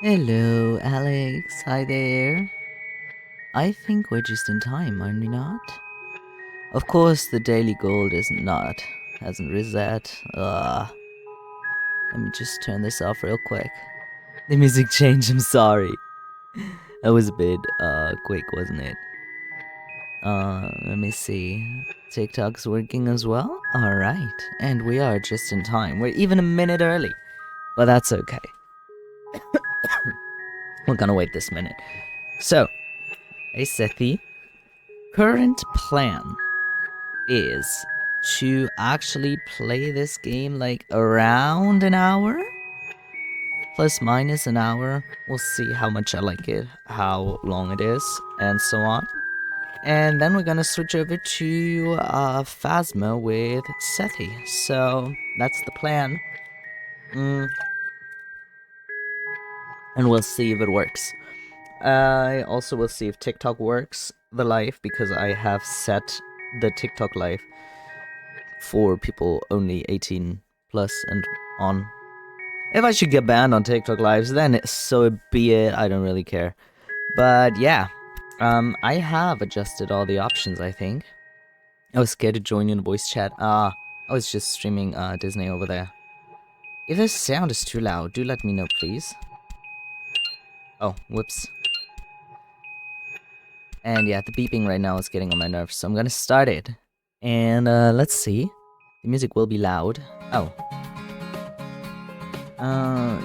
Hello, Alex. Hi there. I think we're just in time, are we not? Of course, the daily gold hasn't reset. Let me just turn this off real quick. The music changed, I'm sorry. That was a bit, quick, wasn't it? Let me see. TikTok's working as well? Alright. And we are just in time. We're even a minute early. But that's okay. We're gonna wait this minute. So, hey Sethi. Current plan is to actually play this game like around an hour? Plus minus an hour. We'll see how much I like it, how long it is, and so on. And then we're gonna switch over to Phasma with Sethi. So that's the plan. And we'll see if it works. I also will see if TikTok works the live because I have set the TikTok live for people only 18 plus and on. If I should get banned on TikTok lives, then so be it. I don't really care. But yeah, I have adjusted all the options, I think. I was scared to join in voice chat. I was just streaming Disney over there. If this sound is too loud, do let me know, please. Oh, whoops. And yeah, the beeping right now is getting on my nerves, so I'm gonna start it. And let's see. The music will be loud. Oh.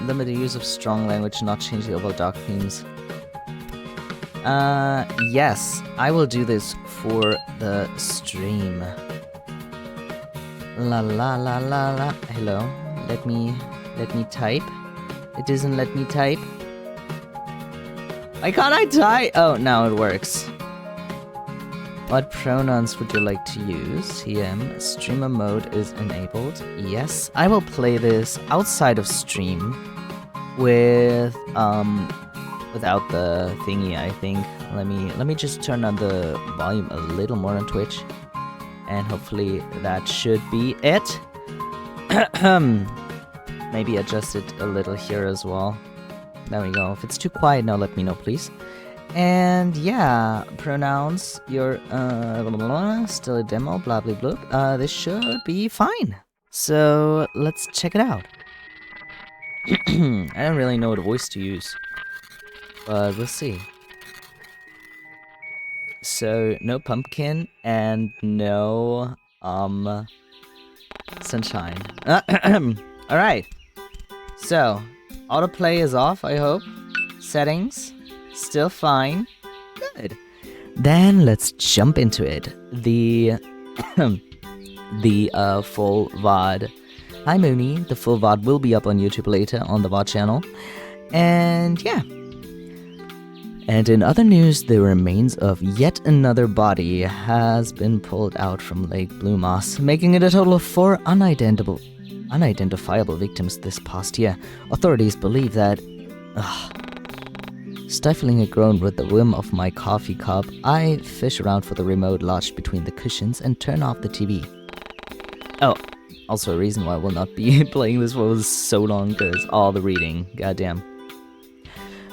Limit the use of strong language, not change the overall dark themes. Yes, I will do this for the stream. La la la la la. Hello. Let me type. It doesn't let me type. Why can't I type? Oh, now it works. What pronouns would you like to use? TM. Streamer mode is enabled. Yes. I will play this outside of stream with without the thingy, I think. Let me just turn on the volume a little more on Twitch. And hopefully that should be it. Maybe adjust it a little here as well. There we go. If it's too quiet now, let me know, please. And yeah, pronouns, you're still a demo, blah blah blah. This should be fine. So let's check it out. I don't really know what voice to use, but we'll see. So no pumpkin and no sunshine. Alright. So autoplay is off, I hope. Settings still fine. Good. Then let's jump into it. The full VOD. Hi Mooney. The full VOD will be up on YouTube later on the VOD channel. And yeah. And in other news, the remains of yet another body has been pulled out from Lake Blue Moss, making it a total of 4 unidentifiable victims this past year. Authorities believe that... Stifling a groan with the rim of my coffee cup, I fish around for the remote lodged between the cushions and turn off the TV. Oh, also a reason why I will not be playing this for so long, because all the reading, goddamn.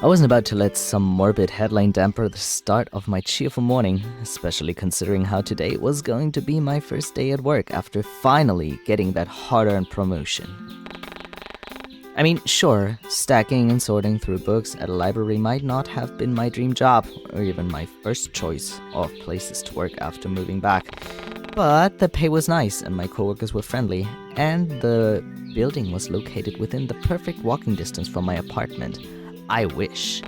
I wasn't about to let some morbid headline damper the start of my cheerful morning, especially considering how today was going to be my first day at work after finally getting that hard-earned promotion. I mean, sure, stacking and sorting through books at a library might not have been my dream job, or even my first choice of places to work after moving back, but the pay was nice and my coworkers were friendly, and the building was located within the perfect walking distance from my apartment. I wish.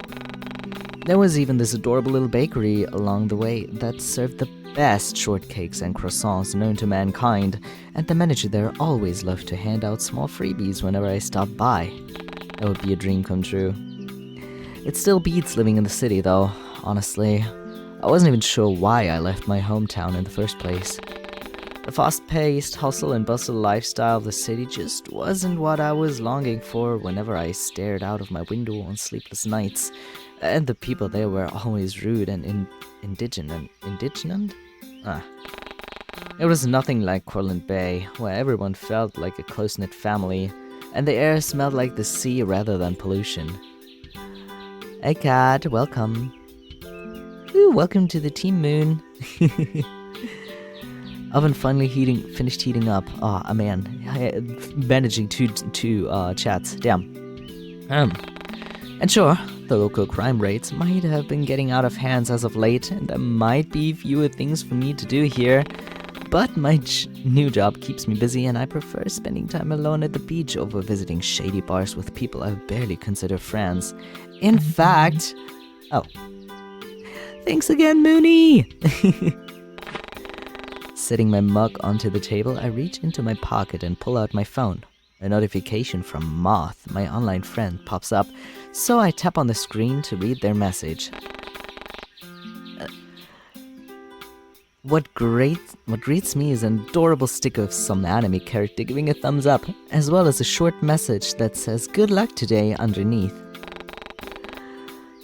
There was even this adorable little bakery along the way that served the best shortcakes and croissants known to mankind, and the manager there always loved to hand out small freebies whenever I stopped by. That would be a dream come true. It still beats living in the city though, honestly. I wasn't even sure why I left my hometown in the first place. The fast-paced, hustle and bustle lifestyle of the city just wasn't what I was longing for whenever I stared out of my window on sleepless nights, and the people there were always rude and indignant. It was nothing like Cortlandt Bay, where everyone felt like a close-knit family, and the air smelled like the sea rather than pollution. Hey Kat, welcome. Ooh, welcome to the Team Moon. Oven finally finished heating up. Oh man, managing two chats. Damn. And sure, the local crime rates might have been getting out of hands as of late, and there might be fewer things for me to do here. But my new job keeps me busy, and I prefer spending time alone at the beach over visiting shady bars with people I barely consider friends. In fact... Oh. Thanks again, Mooney! Setting my mug onto the table, I reach into my pocket and pull out my phone. A notification from Moth, my online friend, pops up, so I tap on the screen to read their message. What greets me is an adorable sticker of some anime character giving a thumbs up, as well as a short message that says good luck today underneath.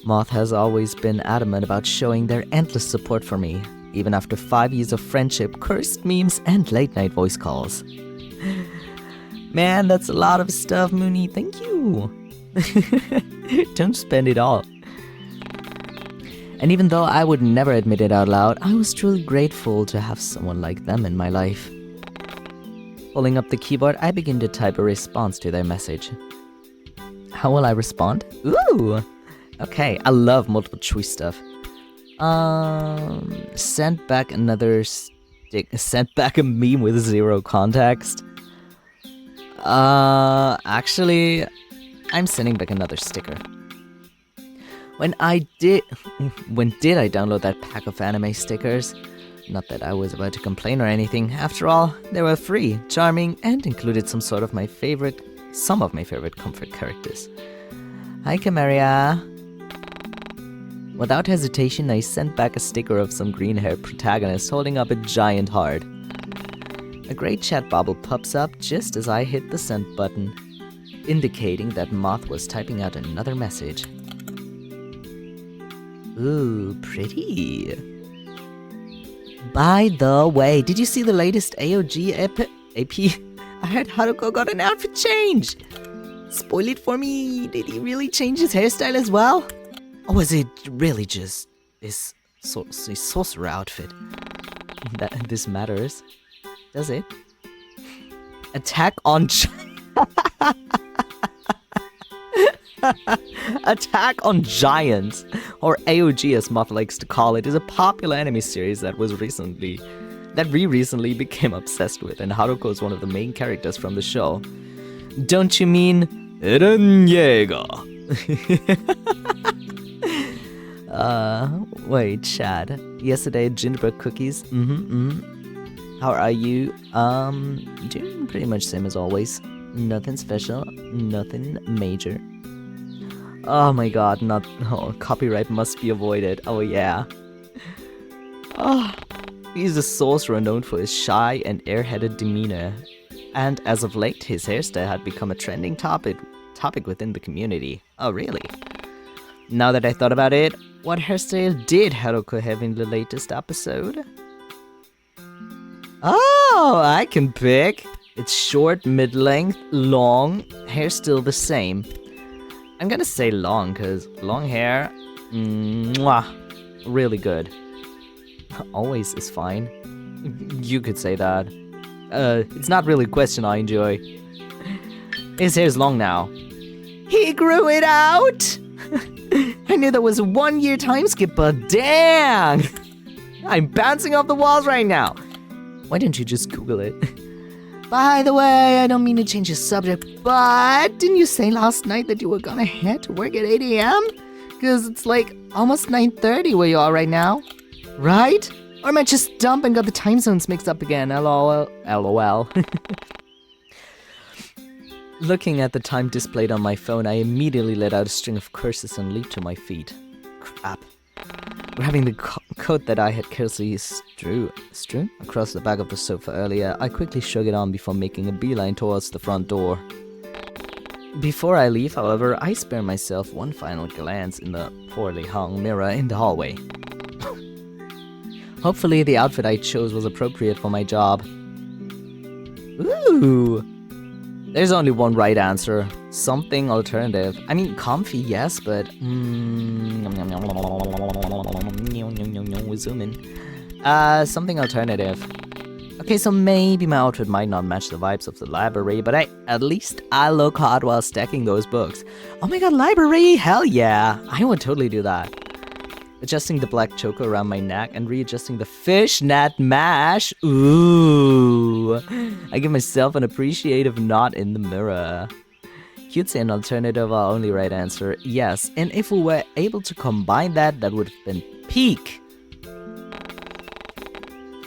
Moth has always been adamant about showing their endless support for me, even after 5 years of friendship, cursed memes, and late-night voice calls. Man, that's a lot of stuff, Mooney. Thank you. Don't spend it all. And even though I would never admit it out loud, I was truly grateful to have someone like them in my life. Pulling up the keyboard, I begin to type a response to their message. How will I respond? Ooh! Okay, I love multiple choice stuff. Send back a meme with zero context. Actually, I'm sending back another sticker. When did I download that pack of anime stickers? Not that I was about to complain or anything. After all, they were free, charming, and included some of my favorite comfort characters. Hi, Camaria. Without hesitation, I sent back a sticker of some green-haired protagonist holding up a giant heart. A great chat bubble pops up just as I hit the send button, indicating that Moth was typing out another message. Ooh, pretty. By the way, did you see the latest AOG AP? I heard Haruko got an outfit change. Spoil it for me. Did he really change his hairstyle as well? Or was it really just his sorcerer outfit? This matters. Does it? Attack on Attack on Giants, or AOG as Moth likes to call it, is a popular anime series that we recently became obsessed with, and Haruko is one of the main characters from the show. Don't you mean Eren Yeager? Wait, Chad. Yesterday, gingerbread cookies. How are you? Doing pretty much same as always. Nothing special, nothing major. Oh my god, copyright must be avoided. Oh yeah. Oh, he's a sorcerer known for his shy and airheaded demeanor. And as of late, his hairstyle had become a trending topic within the community. Oh really? Now that I thought about it, what hairstyle did Haruko have in the latest episode? Oh, I can pick. It's short, mid-length, long, hair still the same. I'm gonna say long, cause long hair, really good. Always is fine. You could say that. It's not really a question I enjoy. His hair's long now. He grew it out! I knew there was a 1 year time skip, but dang! I'm bouncing off the walls right now. Why don't you just Google it? By the way, I don't mean to change the subject, but didn't you say last night that you were gonna head to work at 8 a.m? Cause it's like almost 9:30 where you are right now, right? Or am I just dumb and got the time zones mixed up again? LOL. Looking at the time displayed on my phone, I immediately let out a string of curses and leaped to my feet. Crap. Grabbing the coat that I had carelessly strewn across the back of the sofa earlier, I quickly shook it on before making a beeline towards the front door. Before I leave, however, I spare myself one final glance in the poorly hung mirror in the hallway. Hopefully the outfit I chose was appropriate for my job. Ooh! There's only one right answer. Something alternative. I mean, comfy, yes, but... we zoom in. Something alternative. Okay, so maybe my outfit might not match the vibes of the library, but hey, at least I look hot while stacking those books. Oh my god, library? Hell yeah! I would totally do that. Adjusting the black choker around my neck and readjusting the fishnet mesh. Ooh. I give myself an appreciative nod in the mirror. Cutesy and alternative are only right answer. Yes, and if we were able to combine that, that would have been peak.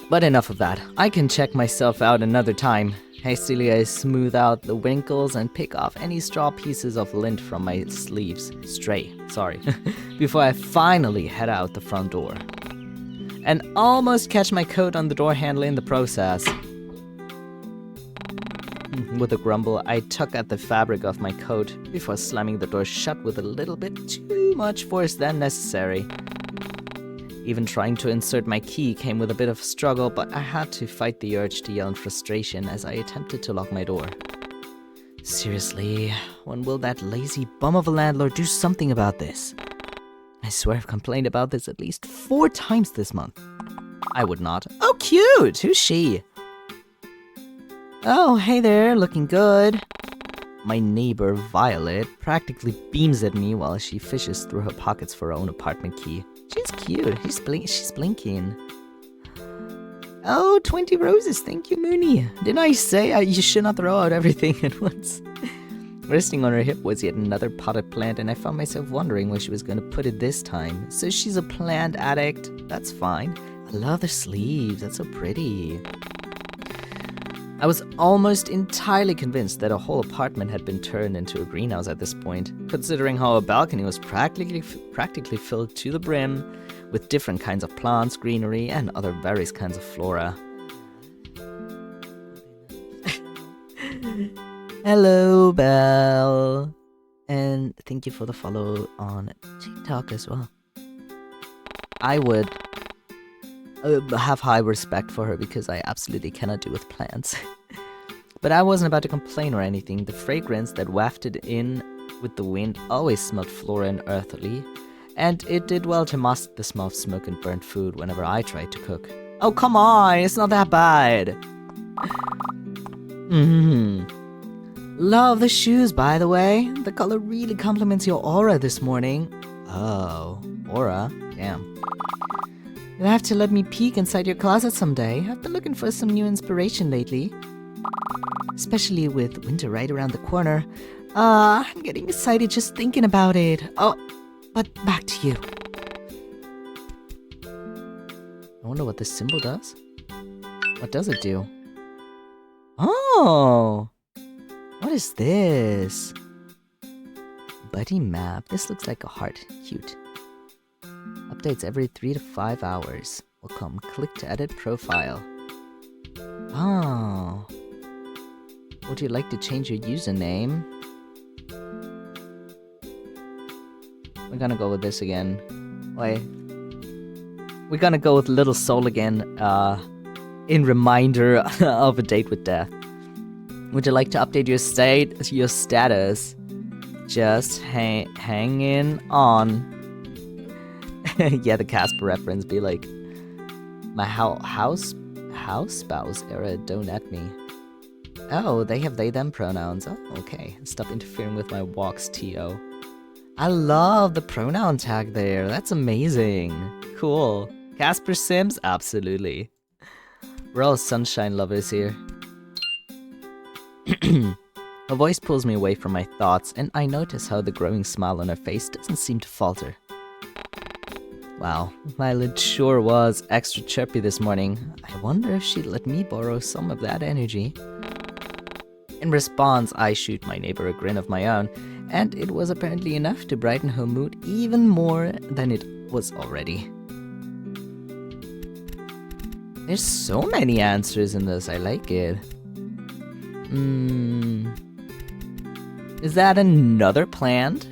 But enough of that. I can check myself out another time. Hastily, I smooth out the wrinkles and pick off any straw pieces of lint from my sleeves. Before I finally head out the front door. And almost catch my coat on the door handle in the process. With a grumble, I tug at the fabric of my coat before slamming the door shut with a little bit too much force than necessary. Even trying to insert my key came with a bit of a struggle, but I had to fight the urge to yell in frustration as I attempted to lock my door. Seriously, when will that lazy bum of a landlord do something about this? I swear I've complained about this at least 4 times this month. I would not. Oh, cute! Who's she? Oh, hey there, looking good. My neighbor, Violet, practically beams at me while she fishes through her pockets for her own apartment key. She's cute. She's blinking. Oh, 20 roses. Thank you, Mooney. Didn't I say you should not throw out everything at once? Resting on her hip was yet another potted plant, and I found myself wondering where she was going to put it this time. So she's a plant addict. That's fine. I love the sleeves. That's so pretty. I was almost entirely convinced that a whole apartment had been turned into a greenhouse at this point, considering how a balcony was practically filled to the brim with different kinds of plants, greenery, and other various kinds of flora. Hello, Belle. And thank you for the follow on TikTok as well. I would have high respect for her because I absolutely cannot do with plants. But I wasn't about to complain or anything. The fragrance that wafted in with the wind always smelled floral and earthly, and it did well to mask the smell of smoke and burnt food whenever I tried to cook. Oh, come on, it's not that bad. Love the shoes, by the way. The color really complements your aura this morning. Oh, aura? Damn. You'll have to let me peek inside your closet someday. I've been looking for some new inspiration lately. Especially with winter right around the corner. I'm getting excited just thinking about it. Oh, but back to you. I wonder what this symbol does. What does it do? Oh! What is this? Buddy map. This looks like a heart. Cute. Updates every 3 to 5 hours. Welcome. Click to edit profile. Oh. Would you like to change your username? We're gonna go with this again. Wait. We're gonna go with Little Soul again, in reminder of a date with death. Would you like to update your status? Just hanging on. Yeah, the Casper reference be like, my house spouse era, don't at me. Oh, they have they them pronouns. Oh, okay. Stop interfering with my walks, T.O. I love the pronoun tag there. That's amazing. Cool. Casper Sims? Absolutely. We're all sunshine lovers here. Her voice pulls me away from my thoughts, and I notice how the growing smile on her face doesn't seem to falter. Wow, Violet sure was extra chirpy this morning. I wonder if she'd let me borrow some of that energy. In response, I shoot my neighbor a grin of my own, and it was apparently enough to brighten her mood even more than it was already. There's so many answers in this, I like it. Is that another plant?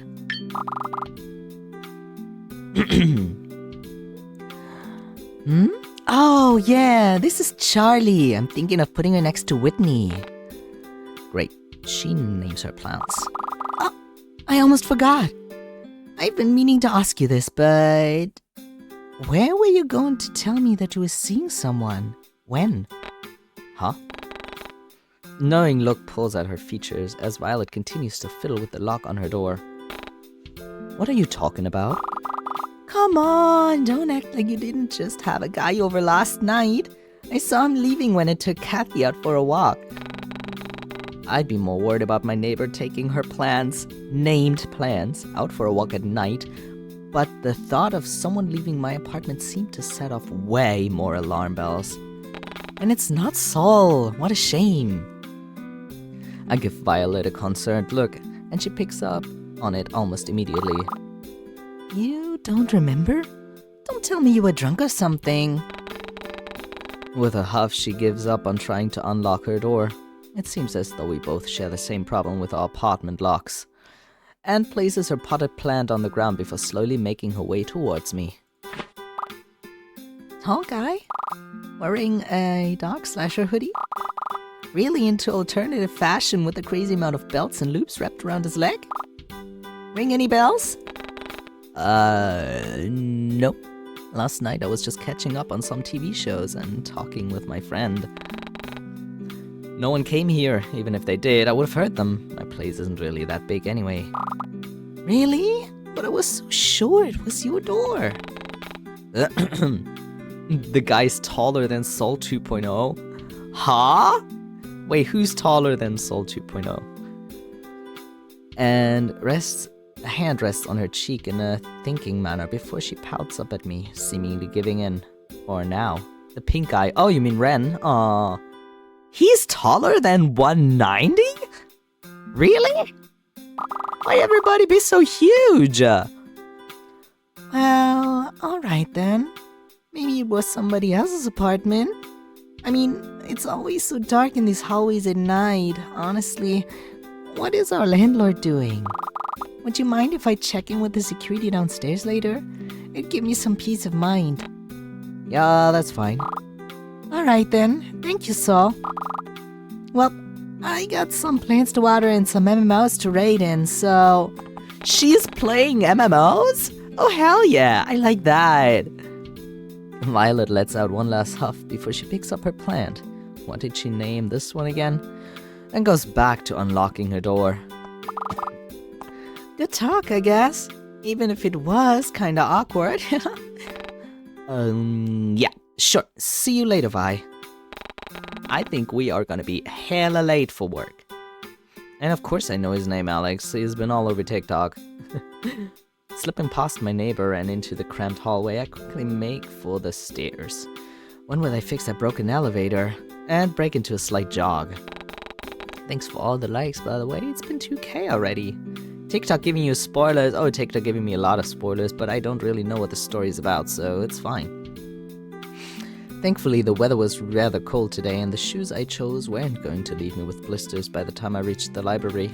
Oh, yeah, this is Charlie. I'm thinking of putting her next to Whitney. Great. she names her plants. Oh, I almost forgot. I've been meaning to ask you this, but where were you going to tell me that you were seeing someone? When? Huh? Knowing look pulls at her features as Violet continues to fiddle with the lock on her door. What are you talking about? Come on, don't act like you didn't just have a guy over last night. I saw him leaving when I took Kathy out for a walk. I'd be more worried about my neighbor taking her plants, named plants, out for a walk at night, but the thought of someone leaving my apartment seemed to set off way more alarm bells. And it's not Saul. What a shame. I give Violet a concerned look, and she picks up on it almost immediately. You don't remember? Don't tell me you were drunk or something. With a huff, she gives up on trying to unlock her door. It seems as though we both share the same problem with our apartment locks. And places her potted plant on the ground before slowly making her way towards me. Tall guy? Wearing a dark slasher hoodie? Really into alternative fashion with a crazy amount of belts and loops wrapped around his leg? Ring any bells? Nope. Last night I was just catching up on some TV shows and talking with my friend. No one came here. Even if they did, I would have heard them. My place isn't really that big anyway. Really? But I was so sure it was your door. The guy's taller than Sol 2.0? Huh? Wait, who's taller than Sol 2.0? And a hand rests on her cheek in a thinking manner before she pouts up at me, seemingly giving in. Or now. The pink guy. Oh, you mean Ren? Aw. He's taller than 190? Really? Why everybody be so huge? Well, alright then. Maybe it was somebody else's apartment. I mean, it's always so dark in these hallways at night. Honestly, what is our landlord doing? Would you mind if I check in with the security downstairs later? It'd give me some peace of mind. Yeah, that's fine. Alright then. Thank you, Saul. Well, I got some plants to water and some MMOs to raid in, so... She's playing MMOs? Oh, hell yeah, I like that. Violet lets out one last huff before she picks up her plant. What did she name this one again? And goes back to unlocking her door. Good talk, I guess. Even if it was kinda awkward. Yeah, sure. See you later, Vi. I think we are gonna be hella late for work. And of course I know his name, Alex. He's been all over TikTok. Slipping past my neighbor and into the cramped hallway, I quickly make for the stairs. When will I fix that broken elevator? And break into a slight jog. Thanks for all the likes, by the way. It's been 2K already. TikTok giving you spoilers. Oh, TikTok giving me a lot of spoilers, but I don't really know what the story's about, so it's fine. Thankfully, the weather was rather cold today, and the shoes I chose weren't going to leave me with blisters by the time I reached the library.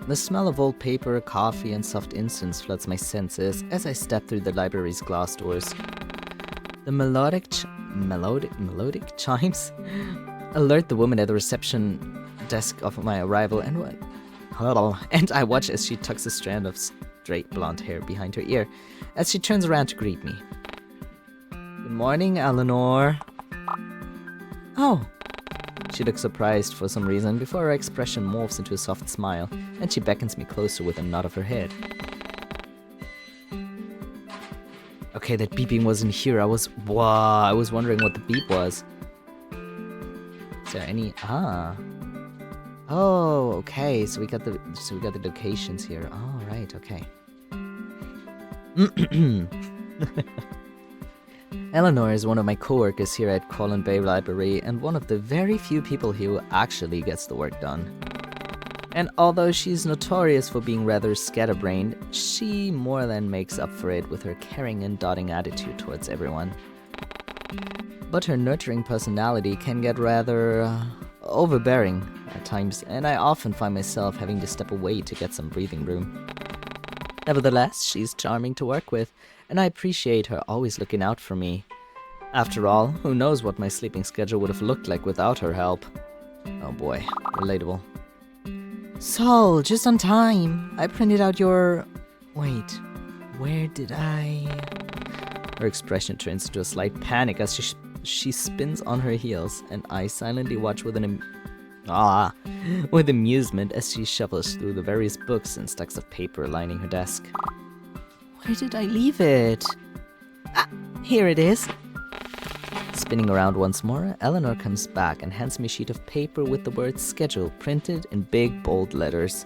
The smell of old paper, coffee, and soft incense floods my senses as I step through the library's glass doors. The melodic chimes alert the woman at the reception desk of my arrival, and I watch as she tucks a strand of straight blonde hair behind her ear as she turns around to greet me. Good morning, Eleanor. Oh. She looks surprised for some reason before her expression morphs into a soft smile, and she beckons me closer with a nod of her head. Okay, that beeping wasn't here. I was wondering what the beep was. Is there any... Oh, okay. So we got the locations here. Oh, right, okay. Eleanor is one of my coworkers here at Colin Bay Library and one of the very few people here who actually gets the work done. And although she's notorious for being rather scatterbrained, she more than makes up for it with her caring and doting attitude towards everyone. But her nurturing personality can get rather overbearing at times, and I often find myself having to step away to get some breathing room. Nevertheless, she's charming to work with, and I appreciate her always looking out for me. After all, who knows what my sleeping schedule would have looked like without her help. Oh boy, relatable. Sol, just on time. I printed out your... Wait, where did I... Her expression turns into a slight panic as she spins on her heels, and I silently watch with with amusement as she shuffles through the various books and stacks of paper lining her desk. Where did I leave it? Ah, here it is. Spinning around once more, Eleanor comes back and hands me a sheet of paper with the word schedule printed in big bold letters.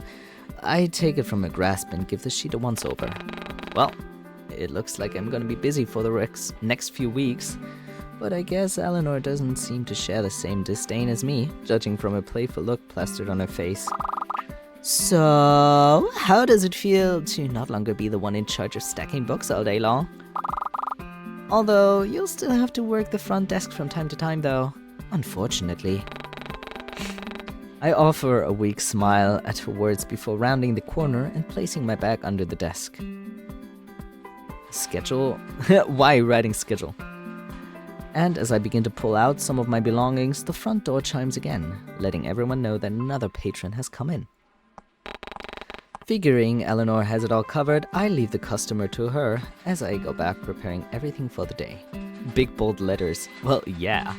I take it from her grasp and give the sheet a once-over. Well, it looks like I'm gonna be busy for the next few weeks, but I guess Eleanor doesn't seem to share the same disdain as me, judging from a playful look plastered on her face. So, how does it feel to not longer be the one in charge of stacking books all day long? Although, you'll still have to work the front desk from time to time though, unfortunately. I offer a weak smile at her words before rounding the corner and placing my bag under the desk. Schedule? Why writing schedule? And as I begin to pull out some of my belongings, the front door chimes again, letting everyone know that another patron has come in. Figuring Eleanor has it all covered, I leave the customer to her as I go back preparing everything for the day. Big bold letters. Well, yeah.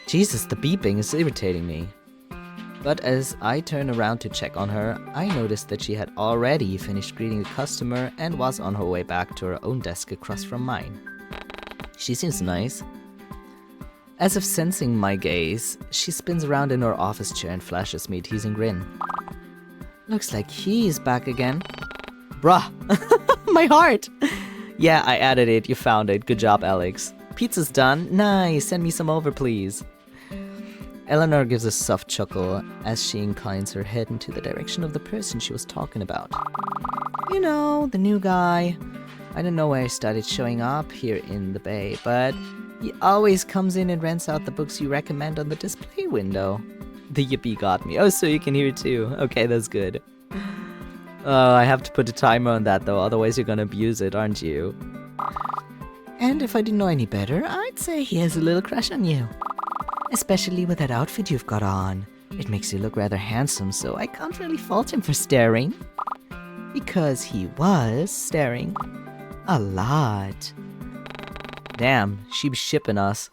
Jesus, the beeping is irritating me. But as I turn around to check on her, I notice that she had already finished greeting the customer and was on her way back to her own desk across from mine. She seems nice. As if sensing my gaze, she spins around in her office chair and flashes me a teasing grin. Looks like he's back again. Bruh, my heart! Yeah, I added it, you found it. Good job, Alex. Pizza's done. Nice, send me some over, please. Eleanor gives a soft chuckle as she inclines her head into the direction of the person she was talking about. You know, the new guy. I don't know where he started showing up here in the Bay, but he always comes in and rents out the books you recommend on the display window. The yippee got me. Oh, so you can hear it too. Okay, that's good. I have to put a timer on that though, otherwise you're gonna abuse it, aren't you? And if I didn't know any better, I'd say he has a little crush on you. Especially with that outfit you've got on. It makes you look rather handsome, so I can't really fault him for staring. Because he was staring. A lot. Damn, she's shipping us.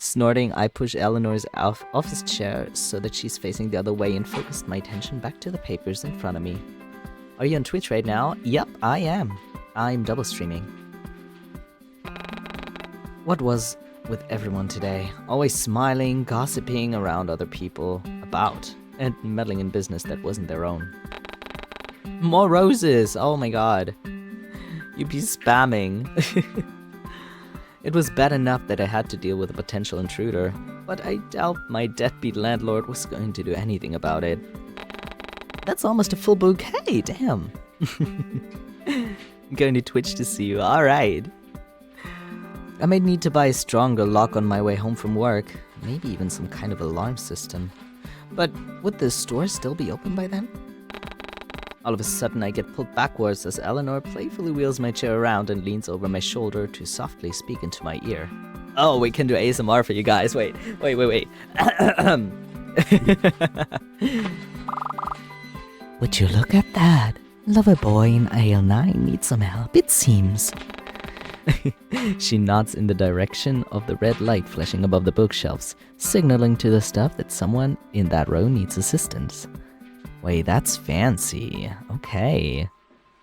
Snorting, I push Eleanor's office chair so that she's facing the other way and focused my attention back to the papers in front of me. Are you on Twitch right now? Yep, I am. I'm double streaming. What was with everyone today? Always smiling, gossiping around other people about, and meddling in business that wasn't their own. More roses! Oh my god. You'd be spamming. It was bad enough that I had to deal with a potential intruder, but I doubt my deadbeat landlord was going to do anything about it. That's almost a full bouquet, damn. I'm going to Twitch to see you, alright. I might need to buy a stronger lock on my way home from work, maybe even some kind of alarm system. But would the store still be open by then? All of a sudden I get pulled backwards as Eleanor playfully wheels my chair around and leans over my shoulder to softly speak into my ear. Oh, we can do ASMR for you guys. Wait. Would you look at that? Lover boy in aisle 9 needs some help, it seems. She nods in the direction of the red light flashing above the bookshelves, signaling to the staff that someone in that row needs assistance. Wait, that's fancy. Okay.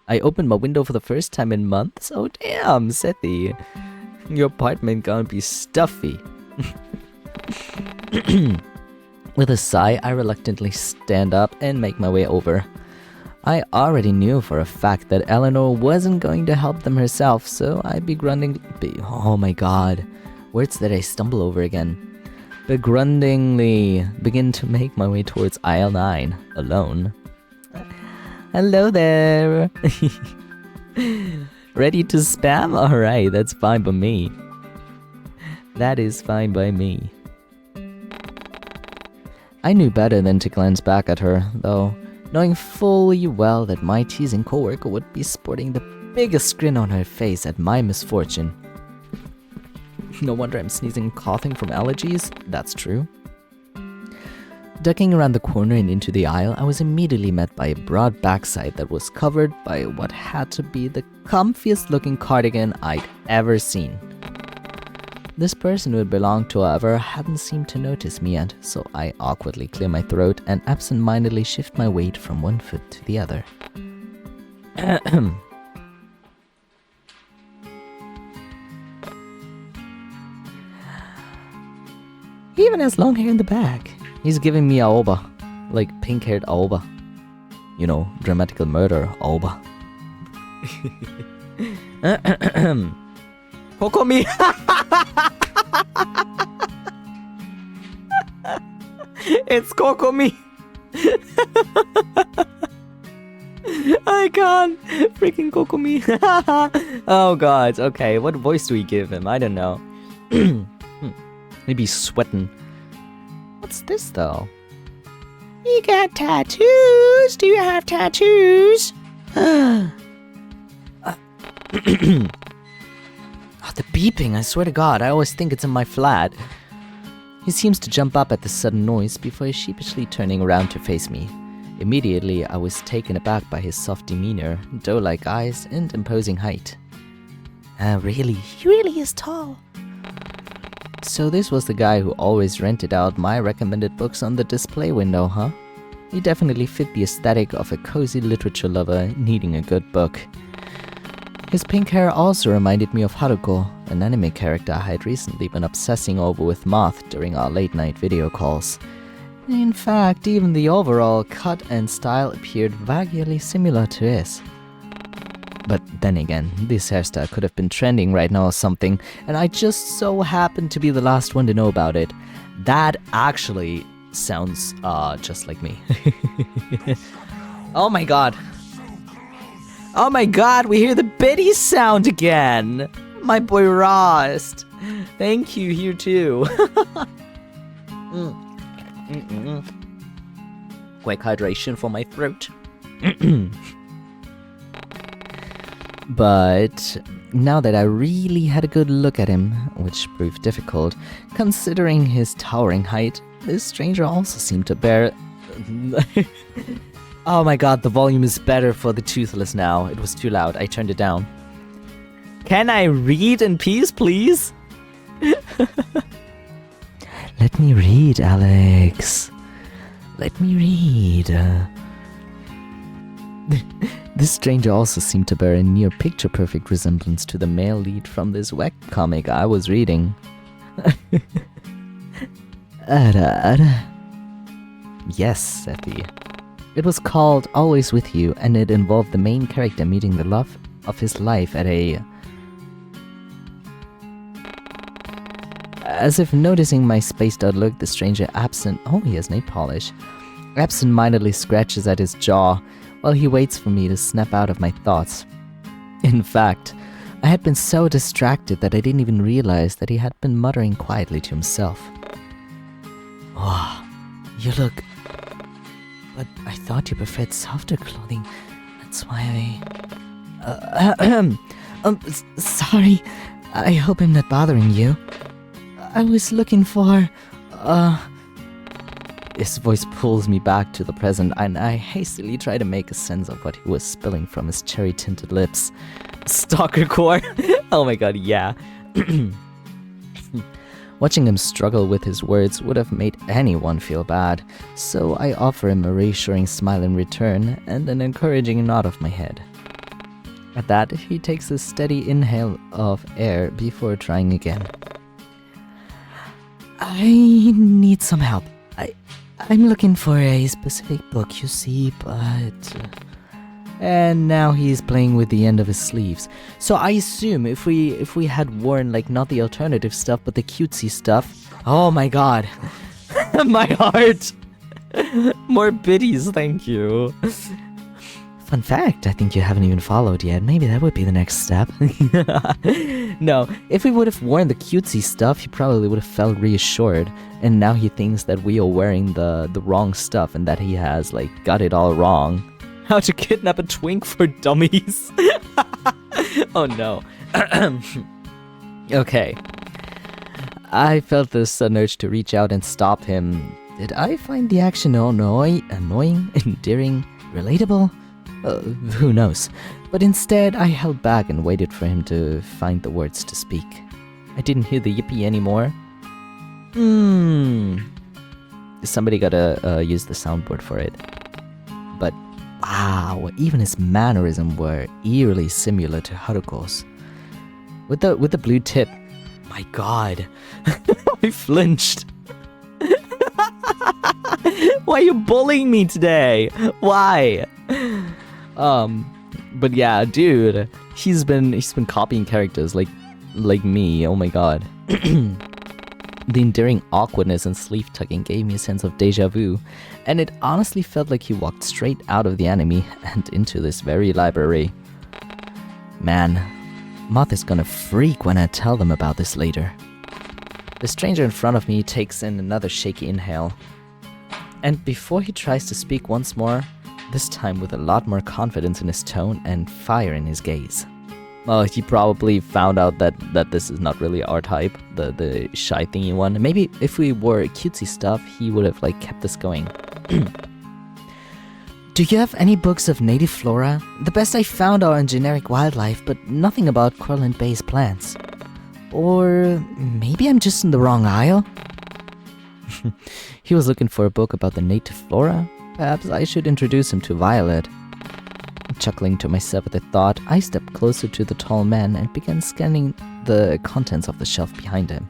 I opened my window for the first time in months? Oh damn, Sethi. Your apartment gonna be stuffy. With a sigh, I reluctantly stand up and make my way over. I already knew for a fact that Eleanor wasn't going to help them herself, so I oh my god, words that I stumble over again. Begrudgingly begin to make my way towards aisle 9, alone. Hello there! Ready to spam? Alright, that's fine by me. That is fine by me. I knew better than to glance back at her, though, knowing fully well that my teasing coworker would be sporting the biggest grin on her face at my misfortune. No wonder I'm sneezing and coughing from allergies. That's true. Ducking around the corner and into the aisle, I was immediately met by a broad backside that was covered by what had to be the comfiest looking cardigan I'd ever seen. This person who it belonged to, however, hadn't seemed to notice me yet, so I awkwardly clear my throat and absent-mindedly shift my weight from one foot to the other. He even has long hair in the back. He's giving me Aoba, like pink-haired Aoba. You know, dramatical murder Aoba. Kokomi! It's Kokomi! I can't! Freaking Kokomi! Oh god, okay, what voice do we give him? I don't know. Maybe sweating. What's this though? You got tattoos? Do you have tattoos? Oh, the beeping, I swear to god, I always think it's in my flat. He seems to jump up at the sudden noise before sheepishly turning around to face me. Immediately, I was taken aback by his soft demeanor, doe-like eyes, and imposing height. Really? He really is tall. So this was the guy who always rented out my recommended books on the display window, huh? He definitely fit the aesthetic of a cozy literature lover needing a good book. His pink hair also reminded me of Haruko, an anime character I had recently been obsessing over with Moth during our late-night video calls. In fact, even the overall cut and style appeared vaguely similar to his. But then again, this hairstyle could have been trending right now or something, and I just so happened to be the last one to know about it. That actually sounds just like me. Oh my god. Oh my god, we hear the Biddy sound again! My boy Rost. Thank you, here too. Quick hydration for my throat. But now that I really had a good look at him, which proved difficult, considering his towering height, this stranger also seemed to bear... Oh my god, the volume is better for the Toothless now. It was too loud, I turned it down. Can I read in peace, please? Let me read, Alex. Let me read. This stranger also seemed to bear a near picture-perfect resemblance to the male lead from this webcomic I was reading. Yes, Seppi. It was called Always With You, and it involved the main character meeting the love of his life at a... As if noticing my spaced-out look, the stranger oh, he has nail polish. Absent-mindedly scratches at his jaw, while he waits for me to snap out of my thoughts. In fact, I had been so distracted that I didn't even realize that he had been muttering quietly to himself. Oh, you look... But I thought you preferred softer clothing. That's why sorry. I hope I'm not bothering you. I was looking for... His voice pulls me back to the present, and I hastily try to make a sense of what he was spilling from his cherry-tinted lips. Stalkercore? Oh my god, yeah. Watching him struggle with his words would have made anyone feel bad, so I offer him a reassuring smile in return and an encouraging nod of my head. At that, he takes a steady inhale of air before trying again. I need some help. I'm looking for a specific book, you see, but... And now he's playing with the end of his sleeves. So I assume if we had worn, like, not the alternative stuff, but the cutesy stuff... Oh my god. My heart! More biddies, thank you. Fun fact, I think you haven't even followed yet. Maybe that would be the next step. No, if we would have worn the cutesy stuff, he probably would have felt reassured. And now he thinks that we are wearing the wrong stuff and that he has, like, got it all wrong. How to kidnap a twink for dummies. Oh no. Okay. I felt this sudden urge to reach out and stop him. Did I find the action annoying, endearing, relatable? Who knows? But instead, I held back and waited for him to find the words to speak. I didn't hear the yippee anymore. Somebody gotta use the soundboard for it. But wow, even his mannerisms were eerily similar to Haruko's. With the blue tip, my god, I flinched. Why are you bullying me today? Why? But yeah, dude, he's been copying characters like me. Oh my god. The endearing awkwardness and sleeve tugging gave me a sense of deja vu, and it honestly felt like he walked straight out of the anime and into this very library. Man, Moth is gonna freak when I tell them about this later. The stranger in front of me takes in another shaky inhale, and before he tries to speak once more, this time with a lot more confidence in his tone and fire in his gaze. Well, he probably found out that this is not really our type, the shy thingy one. Maybe if we wore cutesy stuff, he would have kept this going. Do you have any books of native flora? The best I found are on generic wildlife, but nothing about Corlent-based plants. Or maybe I'm just in the wrong aisle? He was looking for a book about the native flora? Perhaps I should introduce him to Violet. Chuckling to myself at the thought, I stepped closer to the tall man and began scanning the contents of the shelf behind him.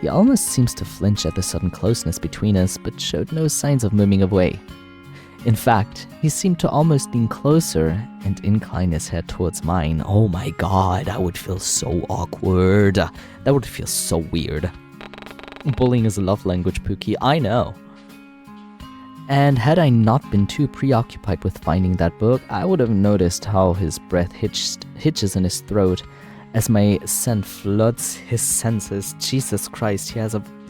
He almost seems to flinch at the sudden closeness between us, but showed no signs of moving away. In fact, he seemed to almost lean closer and incline his head towards mine. Oh my god, that would feel so awkward. That would feel so weird. Bullying is a love language, Pookie, I know. And had I not been too preoccupied with finding that book, I would have noticed how his breath hitches in his throat as my scent floods his senses. Jesus Christ,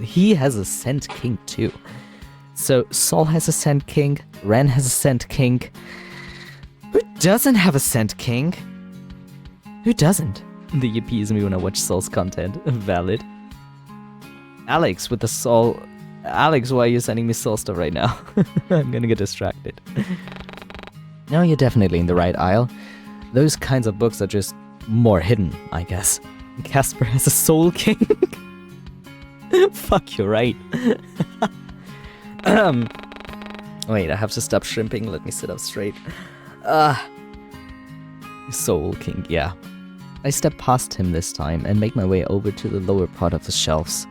he has a scent kink too. So Sol has a scent kink, Ren has a scent kink. Who doesn't have a scent kink? Who doesn't? The yippies me when I watch Sol's content. Valid. Alex with the Sol. Alex, why are you sending me Sol stuff right now? I'm gonna get distracted. No, you're definitely in the right aisle. Those kinds of books are just more hidden, I guess. Casper has a soul king. Fuck, you're right. Wait, I have to stop shrimping. Let me sit up straight. Soul king, yeah. I step past him this time and make my way over to the lower part of the shelves.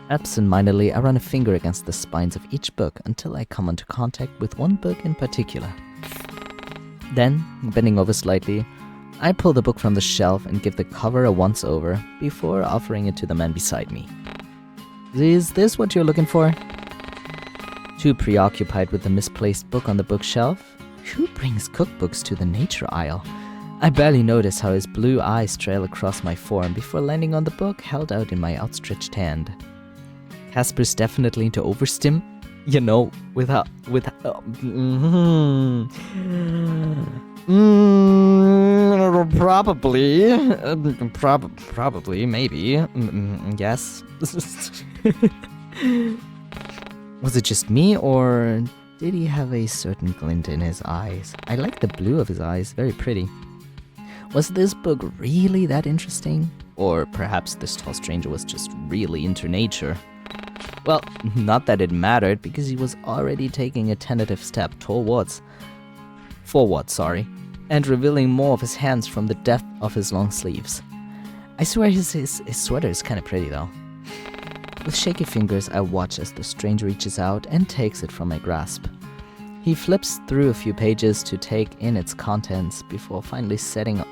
Absent-mindedly, I run a finger against the spines of each book until I come into contact with one book in particular. Then, bending over slightly, I pull the book from the shelf and give the cover a once-over before offering it to the man beside me. Is this what you're looking for? Too preoccupied with the misplaced book on the bookshelf? Who brings cookbooks to the nature aisle? I barely notice how his blue eyes trail across my form before landing on the book held out in my outstretched hand. Casper's definitely into overstim, you know, probably, maybe, yes. Was it just me, or did he have a certain glint in his eyes? I like the blue of his eyes, very pretty. Was this book really that interesting? Or perhaps this tall stranger was just really into nature? Well, not that it mattered, because he was already taking a tentative step forward, and revealing more of his hands from the depth of his long sleeves. I swear his sweater is kinda pretty though. With shaky fingers, I watch as the stranger reaches out and takes it from my grasp. He flips through a few pages to take in its contents before finally settling on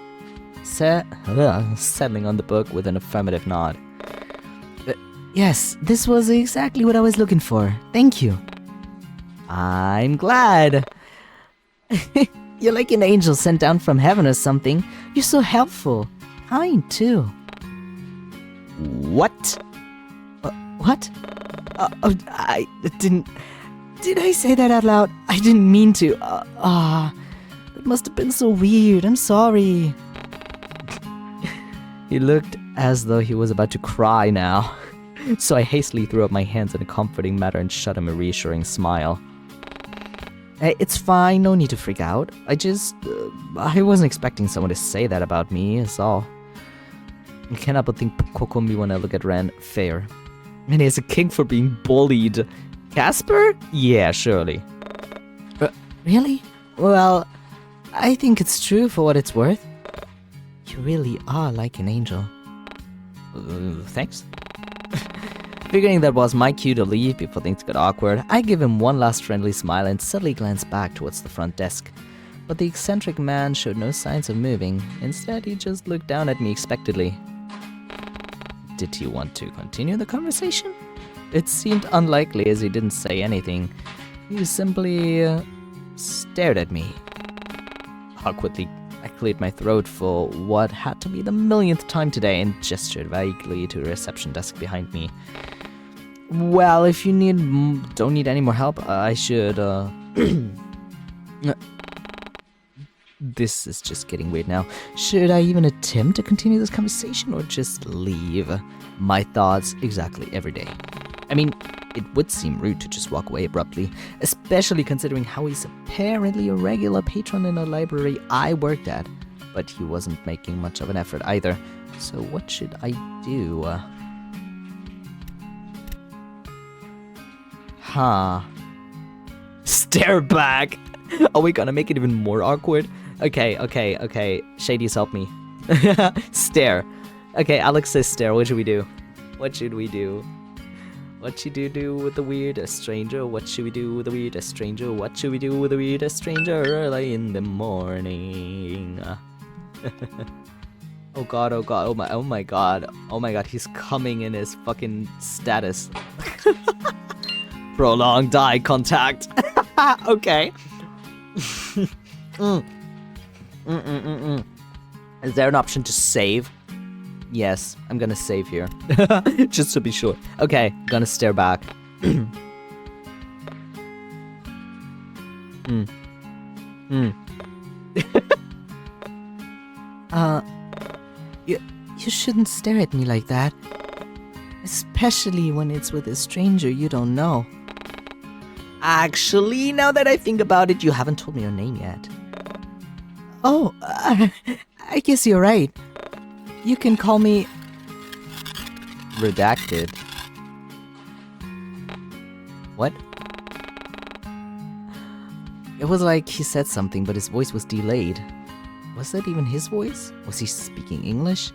the book with an affirmative nod. Yes, this was exactly what I was looking for. Thank you. I'm glad. You're like an angel sent down from heaven or something. You're so helpful. Kind, too. What? What? I didn't... Did I say that out loud? I didn't mean to. It must have been so weird. I'm sorry. He looked as though he was about to cry now. So I hastily threw up my hands in a comforting manner and shot him a reassuring smile. Hey, it's fine, no need to freak out. I wasn't expecting someone to say that about me, is all. I cannot but think Kokomi when I look at Ren. Fair. And he has a king for being bullied. Casper? Yeah, surely. Really? Well, I think it's true for what it's worth. You really are like an angel. Thanks. Figuring that was my cue to leave before things got awkward, I give him one last friendly smile and subtly glance back towards the front desk. But the eccentric man showed no signs of moving. Instead, he just looked down at me expectantly. Did he want to continue the conversation? It seemed unlikely as he didn't say anything. He simply stared at me. Awkwardly, I cleared my throat for what had to be the millionth time today and gestured vaguely to the reception desk behind me. Well, if you don't need any more help, I should, This is just getting weird now. Should I even attempt to continue this conversation or just leave? My thoughts exactly every day. I mean, it would seem rude to just walk away abruptly, especially considering how he's apparently a regular patron in a library I worked at. But he wasn't making much of an effort either. So what should I do? Stare back! Are we gonna make it even more awkward? Okay. Shadies, help me. Stare. Okay, Alex says stare. What should we do? What should we do? What should you do with the weirdest stranger? What should we do with the weirdest stranger? What should we do with the weirdest stranger early in the morning? Oh god, oh my god, he's coming in his fucking status. Prolonged eye contact. Okay. Is there an option to save? Yes, I'm gonna save here. Just to be sure. Okay, gonna stare back. You shouldn't stare at me like that. Especially when it's with a stranger you don't know. Actually, now that I think about it, you haven't told me your name yet. Oh, I guess you're right. You can call me... Redacted. What? It was like he said something, but his voice was delayed. Was that even his voice? Was he speaking English?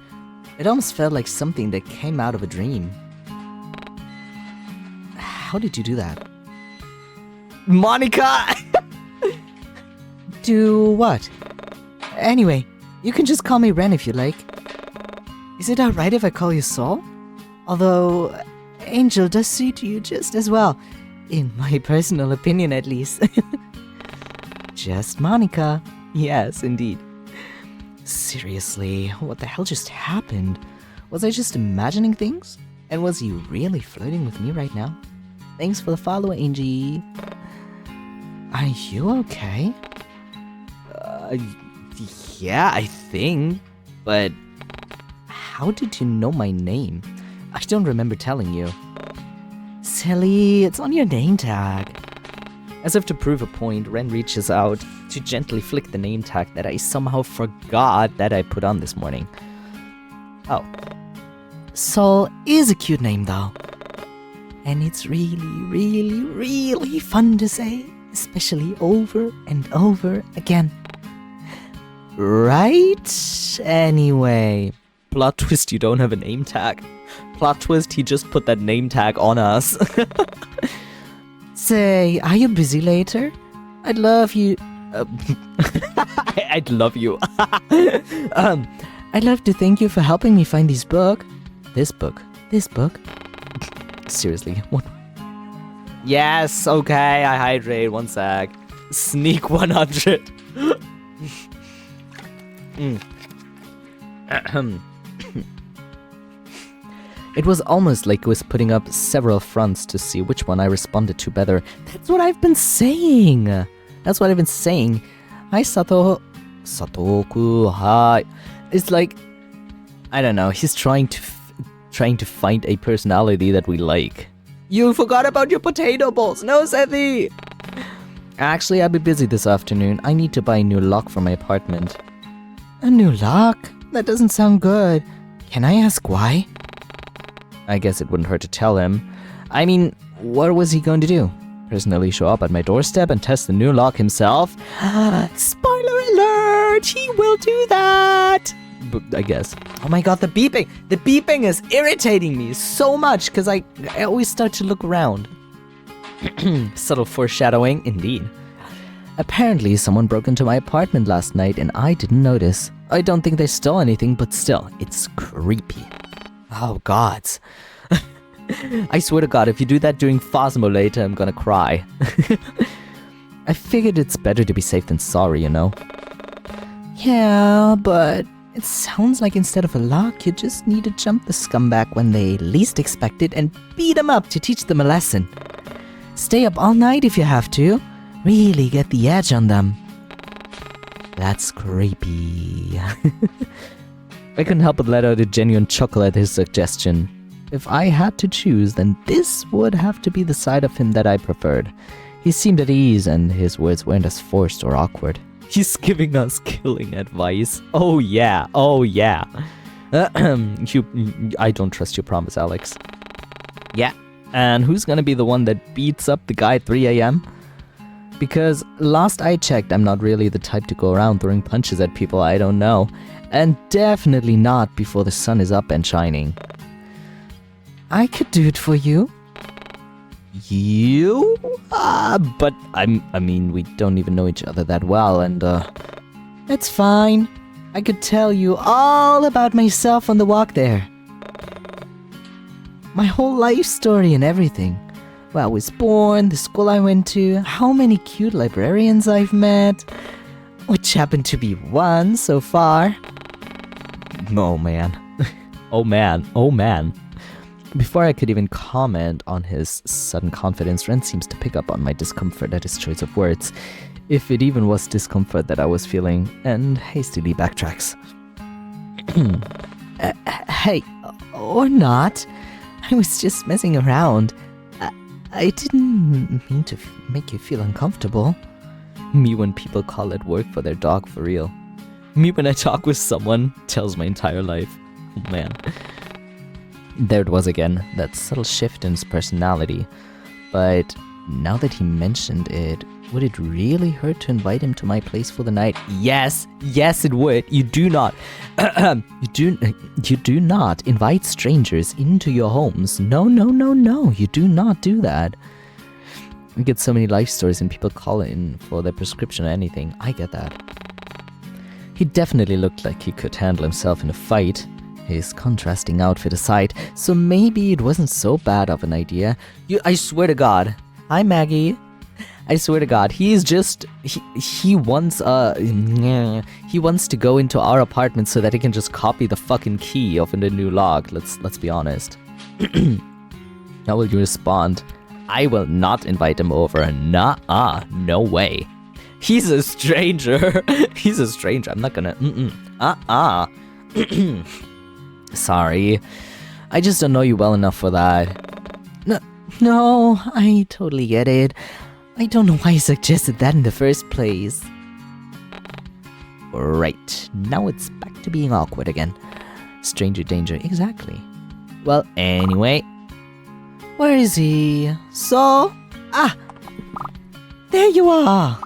It almost felt like something that came out of a dream. How did you do that? Monica! Do what? Anyway, you can just call me Ren if you like. Is it alright if I call you Saul? Although, Angel does suit you just as well. In my personal opinion, at least. Just Monica. Yes, indeed. Seriously, what the hell just happened? Was I just imagining things? And was he really flirting with me right now? Thanks for the follow, Angie. Are you okay? Yeah, I think. But how did you know my name? I don't remember telling you. Silly, it's on your name tag. As if to prove a point, Ren reaches out to gently flick the name tag that I somehow forgot that I put on this morning. Oh. Saul is a cute name though. And it's really fun to say, especially over and over again. Right? Anyway, plot twist, you don't have a name tag. Plot twist, he just put that name tag on us. Say, are you busy later? I'd love you... I'd love you. I'd love to thank you for helping me find this book. This book? Seriously, what? Yes, okay, I hydrate, one sec. Sneak 100. It was almost like he was putting up several fronts to see which one I responded to better. That's what I've been saying. Hi, Satoku, hi. It's like, I don't know, he's trying to find a personality that we like. You forgot about your potato balls. No, Sethi! Actually, I'll be busy this afternoon. I need to buy a new lock for my apartment. A new lock? That doesn't sound good. Can I ask why? I guess it wouldn't hurt to tell him. I mean, what was he going to do? Personally show up at my doorstep and test the new lock himself? Spoiler alert! He will do that! But I guess. Oh my god, the beeping! The beeping is irritating me so much because I always start to look around. Subtle foreshadowing, indeed. Apparently, someone broke into my apartment last night and I didn't notice. I don't think they stole anything, but still, it's creepy. Oh gods. I swear to god, if you do that during Phasmo later, I'm gonna cry. I figured it's better to be safe than sorry, you know? Yeah, but it sounds like instead of a lock, you just need to jump the scumbag when they least expect it and beat them up to teach them a lesson. Stay up all night if you have to. Really get the edge on them. That's creepy. I couldn't help but let out a genuine chuckle at his suggestion. If I had to choose, then this would have to be the side of him that I preferred. He seemed at ease and his words weren't as forced or awkward. He's giving us killing advice. Oh yeah, oh yeah. I don't trust your promise, Alex. Yeah, and who's gonna be the one that beats up the guy at 3 a.m.? Because last I checked, I'm not really the type to go around throwing punches at people I don't know. And definitely not before the sun is up and shining. I could do it for you. You? But I mean, we don't even know each other that well, and it's fine. I could tell you all about myself on the walk there. My whole life story and everything. Where I was born, the school I went to, how many cute librarians I've met, which happened to be one so far. Oh man. Oh man. Oh man. Before I could even comment on his sudden confidence, Ren seems to pick up on my discomfort at his choice of words, if it even was discomfort that I was feeling, and hastily backtracks. Hey, or not. I was just messing around. I didn't mean to make you feel uncomfortable. Me when people call it work for their dog, for real. Me when I talk with someone tells my entire life. Oh man. There it was again, that subtle shift in his personality. But now that he mentioned it, would it really hurt to invite him to my place for the night? Yes, yes it would. You do not you do not invite strangers into your homes. No, you do not do that. We get so many life stories and people call in for their prescription or anything. I get that. He definitely looked like he could handle himself in a fight. His contrasting outfit aside, so maybe it wasn't so bad of an idea. I swear to God. Hi, Maggie. I swear to God, he wants to go into our apartment so that he can just copy the fucking key of the new lock. Let's be honest. How will you respond? I will not invite him over. Nah, no way. He's a stranger. He's a stranger. I'm not gonna. Sorry. I just don't know you well enough for that. No, I totally get it. I don't know why you suggested that in the first place. Right, now it's back to being awkward again. Stranger danger, exactly. Well, anyway. Where is he? So? There you are!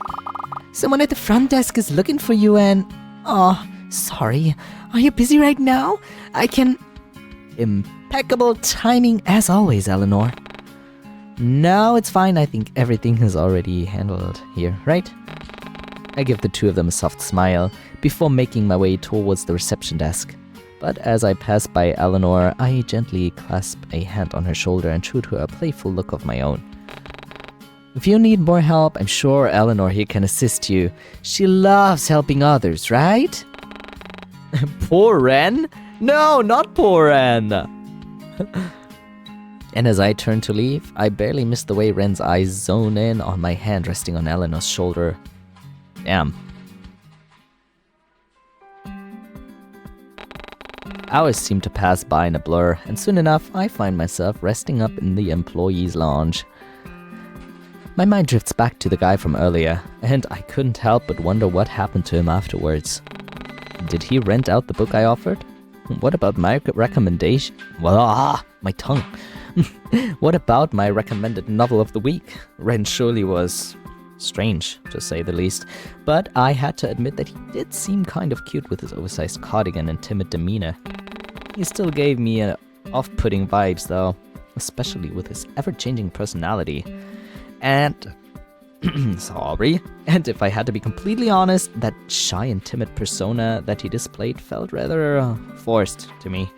Someone at the front desk is looking for you and... Oh, sorry. Are you busy right now? I can... Impeccable timing as always, Eleanor. No, it's fine. I think everything is already handled here, right? I give the two of them a soft smile before making my way towards the reception desk. But as I pass by Eleanor, I gently clasp a hand on her shoulder and shoot her a playful look of my own. If you need more help, I'm sure Eleanor here can assist you. She loves helping others, right? Poor Ren? No, not poor Ren! And as I turn to leave, I barely miss the way Ren's eyes zone in on my hand resting on Eleanor's shoulder. Damn. Hours seem to pass by in a blur, and soon enough I find myself resting up in the employees' lounge. My mind drifts back to the guy from earlier, and I couldn't help but wonder what happened to him afterwards. Did he rent out the book I offered? What about my recommendation? My tongue. What about my recommended novel of the week? Ren surely was strange, to say the least, but I had to admit that he did seem kind of cute with his oversized cardigan and timid demeanor. He still gave me off-putting vibes though, especially with his ever-changing personality. And sorry, and if I had to be completely honest, that shy and timid persona that he displayed felt rather forced to me.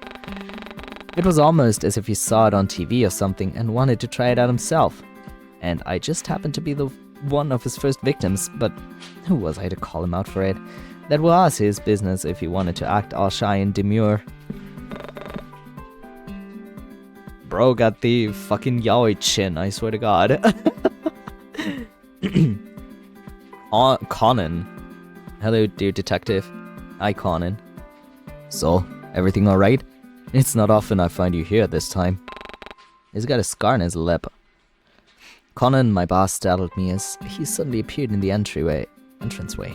It was almost as if he saw it on TV or something and wanted to try it out himself. And I just happened to be the one of his first victims, but who was I to call him out for it? That was his business if he wanted to act all shy and demure. Bro got the fucking yaoi chin, I swear to God. Conan. Hello, dear detective. Hi, Conan. So, everything alright? It's not often I find you here this time. He's got a scar on his lip. Conan, my boss, startled me as he suddenly appeared in the entranceway.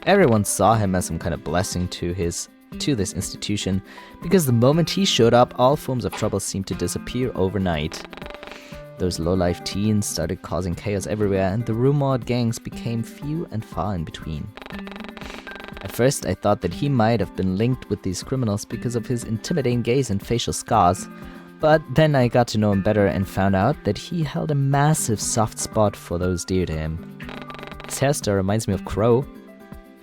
Everyone saw him as some kind of blessing to this institution, because the moment he showed up, all forms of trouble seemed to disappear overnight. Those low-life teens started causing chaos everywhere, and the rumored gangs became few and far in between. At first, I thought that he might have been linked with these criminals because of his intimidating gaze and facial scars, but then I got to know him better and found out that he held a massive soft spot for those dear to him. His hairstyle reminds me of Crow.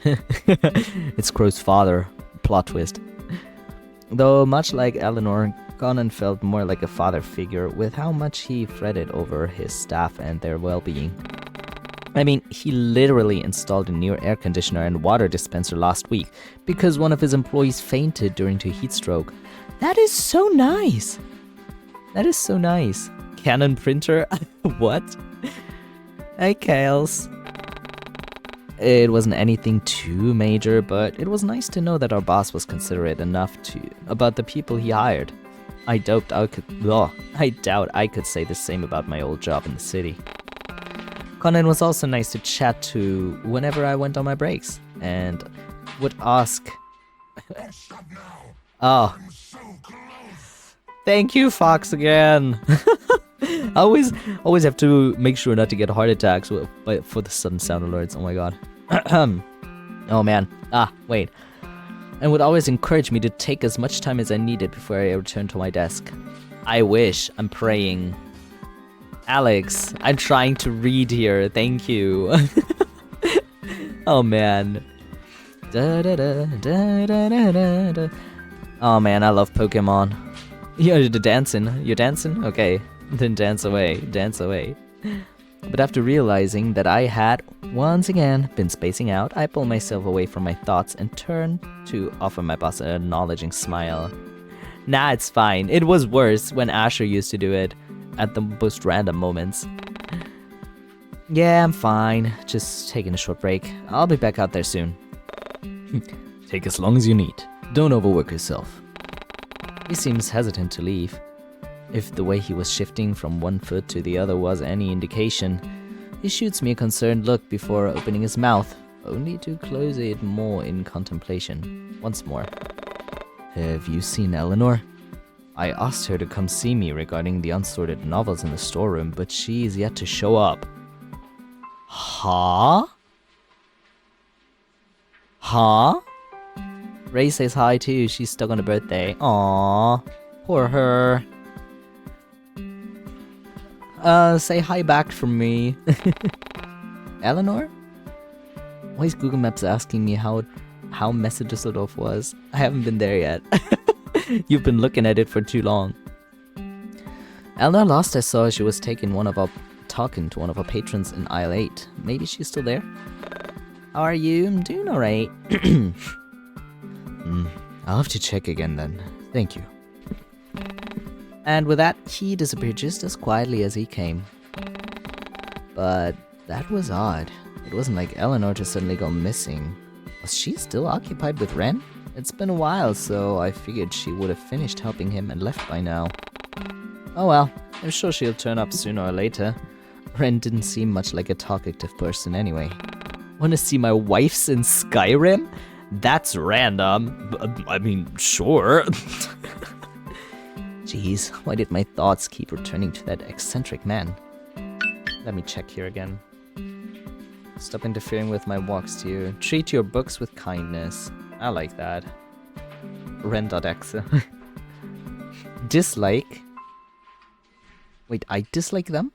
It's Crow's father. Plot twist. Though much like Eleanor, Conan felt more like a father figure with how much he fretted over his staff and their well-being. I mean, he literally installed a new air conditioner and water dispenser last week because one of his employees fainted during a heat stroke. That is so nice! That is so nice. Canon printer? What? Hey, Kales. It wasn't anything too major, but it was nice to know that our boss was considerate enough about the people he hired. I doubt I could say the same about my old job in the city. Conan was also nice to chat to whenever I went on my breaks, and would ask... Oh. Thank you, Fox, again! I always have to make sure not to get heart attacks for the sudden sound alerts. Oh my god. Oh man. Wait. And would always encourage me to take as much time as I needed before I returned to my desk. I wish. I'm praying. Alex, I'm trying to read here. Thank you. Oh man. Oh man, I love Pokemon. You're dancing. You're dancing? Okay. Then dance away. Dance away. But after realizing that I had, once again, been spacing out, I pulled myself away from my thoughts and turned to offer my boss an acknowledging smile. Nah, it's fine. It was worse when Asher used to do it at the most random moments. Yeah, I'm fine. Just taking a short break. I'll be back out there soon. Take as long as you need. Don't overwork yourself. He seems hesitant to leave. If the way he was shifting from one foot to the other was any indication, he shoots me a concerned look before opening his mouth, only to close it more in contemplation. Once more. Have you seen Eleanor? I asked her to come see me regarding the unsorted novels in the storeroom, but she is yet to show up. Huh? Huh? Ray says hi too. She's stuck on her birthday. Aww. Poor her. Say hi back from me. Eleanor? Why is Google Maps asking me how messy Düsseldorf was? I haven't been there yet. You've been looking at it for too long. Eleanor, last I saw, she was talking to one of our patrons in aisle 8. Maybe she's still there? How are you? I'm doing alright. I'll have to check again then. Thank you. And with that, he disappeared just as quietly as he came. But that was odd. It wasn't like Eleanor just suddenly go missing. Was she still occupied with Ren? It's been a while, so I figured she would have finished helping him and left by now. Oh well, I'm sure she'll turn up sooner or later. Ren didn't seem much like a talkative person anyway. Wanna see my wife's in Skyrim? That's random. I mean, sure. Jeez, why did my thoughts keep returning to that eccentric man? Let me check here again. Stop interfering with my walks, dear. Treat your books with kindness. I like that. Ren.exe. Dislike? Wait, I dislike them?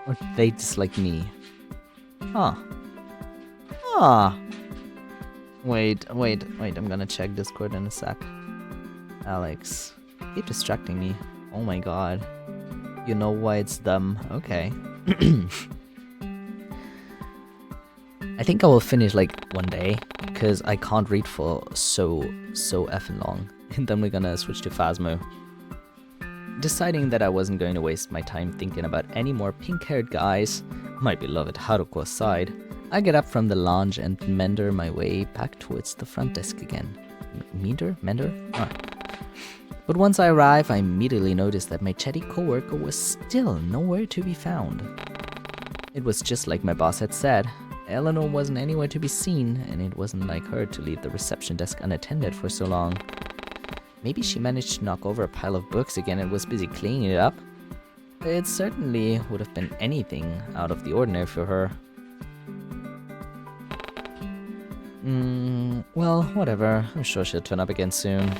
Or they dislike me? Huh. Ah. Wait, I'm gonna check Discord in a sec. Alex. Keep distracting me. Oh my god. You know why it's them. Okay. I think I will finish like one day, because I can't read for so effing long. And then we're gonna switch to Phasmo. Deciding that I wasn't going to waste my time thinking about any more pink-haired guys, my beloved Haruko aside, I get up from the lounge and meander my way back towards the front desk again. Mender? Ah. But once I arrive, I immediately notice that my chatty coworker was still nowhere to be found. It was just like my boss had said. Eleanor wasn't anywhere to be seen, and it wasn't like her to leave the reception desk unattended for so long. Maybe she managed to knock over a pile of books again and was busy cleaning it up. It certainly would have been anything out of the ordinary for her. Well, whatever. I'm sure she'll turn up again soon.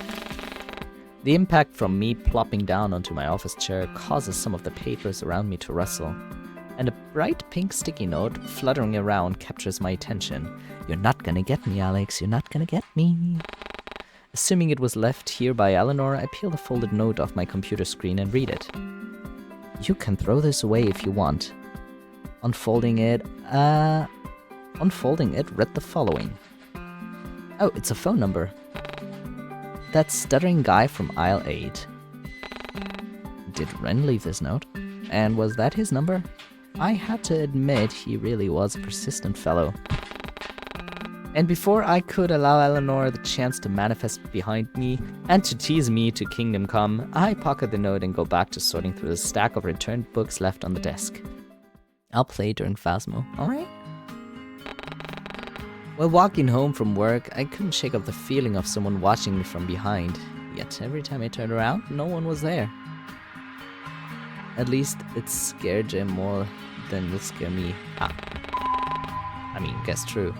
The impact from me plopping down onto my office chair causes some of the papers around me to rustle. And a bright pink sticky note fluttering around captures my attention. You're not gonna get me, Alex. You're not gonna get me. Assuming it was left here by Eleanor, I peel the folded note off my computer screen and read it. You can throw this away if you want. Unfolding it read the following. Oh, it's a phone number. That stuttering guy from aisle 8. Did Ren leave this note? And was that his number? I had to admit he really was a persistent fellow. And before I could allow Eleanor the chance to manifest behind me and to tease me to Kingdom Come, I pocket the note and go back to sorting through the stack of returned books left on the desk. I'll play during Phasmo, alright? While walking home from work, I couldn't shake off the feeling of someone watching me from behind, yet every time I turned around, no one was there. At least it scared Jim more than it would scare me. I mean, guess true.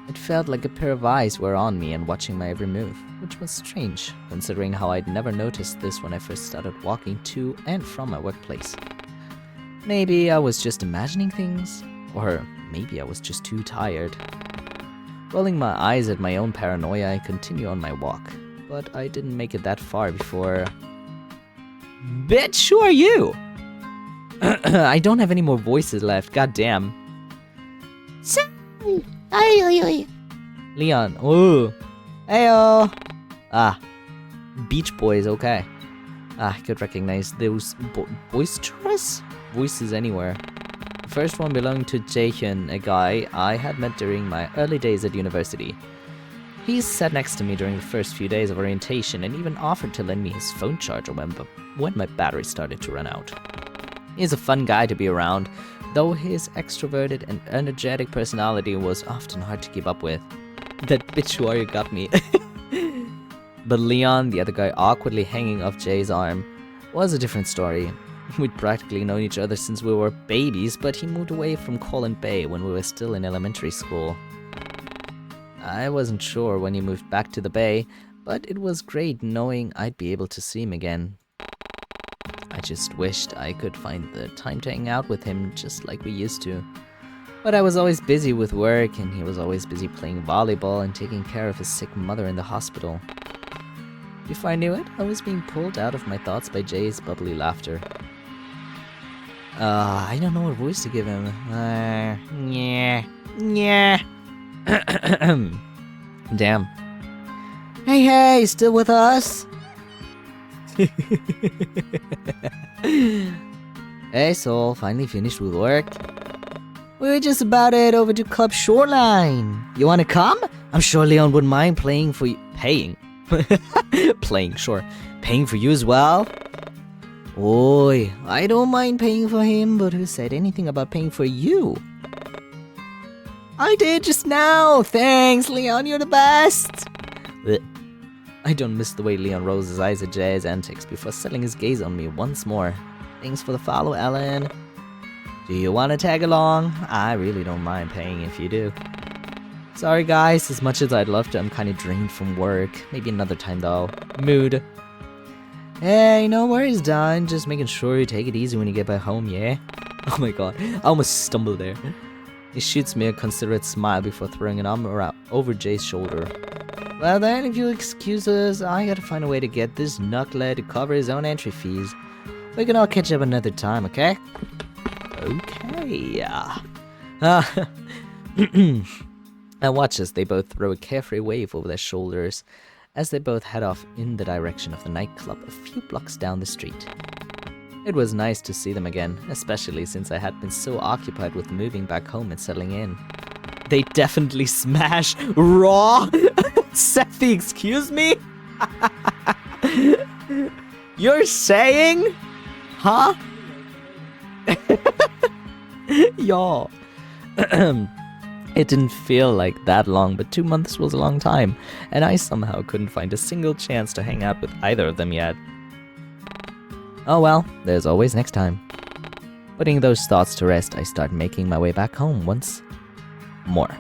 It felt like a pair of eyes were on me and watching my every move, which was strange, considering how I'd never noticed this when I first started walking to and from my workplace. Maybe I was just imagining things, or maybe I was just too tired. Rolling my eyes at my own paranoia, I continue on my walk, but I didn't make it that far before... Bitch, who are you? I don't have any more voices left, goddamn. Leon, ooh. Heyo. Ah. Beach Boys, okay. I could recognize those boisterous voices anywhere. The first one belonging to Jaehyun, a guy I had met during my early days at university. He sat next to me during the first few days of orientation and even offered to lend me his phone charger when my battery started to run out. He's a fun guy to be around, though his extroverted and energetic personality was often hard to keep up with. That bitch warrior got me. But Leon, the other guy awkwardly hanging off Jay's arm, was a different story. We'd practically known each other since we were babies, but he moved away from Colin Bay when we were still in elementary school. I wasn't sure when he moved back to the Bay, but it was great knowing I'd be able to see him again. I just wished I could find the time to hang out with him just like we used to. But I was always busy with work, and he was always busy playing volleyball and taking care of his sick mother in the hospital. Before I knew it, I was being pulled out of my thoughts by Jay's bubbly laughter. I don't know what voice to give him. Yeah. Damn. Hey, still with us? Hey, Soul, finally finished with work? We're just about to head over to Club Shoreline. You wanna come? I'm sure Leon wouldn't mind paying for you. Playing, sure. Paying for you as well? Oi, I don't mind paying for him, but who said anything about paying for you? I did just now! Thanks, Leon, you're the best! I don't miss the way Leon rolls his eyes at Jay's antics before settling his gaze on me once more. Thanks for the follow, Ellen. Do you want to tag along? I really don't mind paying if you do. Sorry guys, as much as I'd love to, I'm kinda drained from work. Maybe another time though. Mood. Hey, no worries, Don. Just making sure you take it easy when you get back home, yeah? Oh my god, I almost stumbled there. He shoots me a considerate smile before throwing an arm around over Jay's shoulder. Well then, if you'll excuse us, I gotta find a way to get this knucklehead to cover his own entry fees. We can all catch up another time, okay? Okay. I watch as they both throw a carefree wave over their shoulders as they both head off in the direction of the nightclub a few blocks down the street. It was nice to see them again, especially since I had been so occupied with moving back home and settling in. They definitely smash raw! Sethy, excuse me? You're saying? Huh? Y'all. It didn't feel like that long, but 2 months was a long time, and I somehow couldn't find a single chance to hang out with either of them yet. Oh well, there's always next time. Putting those thoughts to rest, I start making my way back home once more.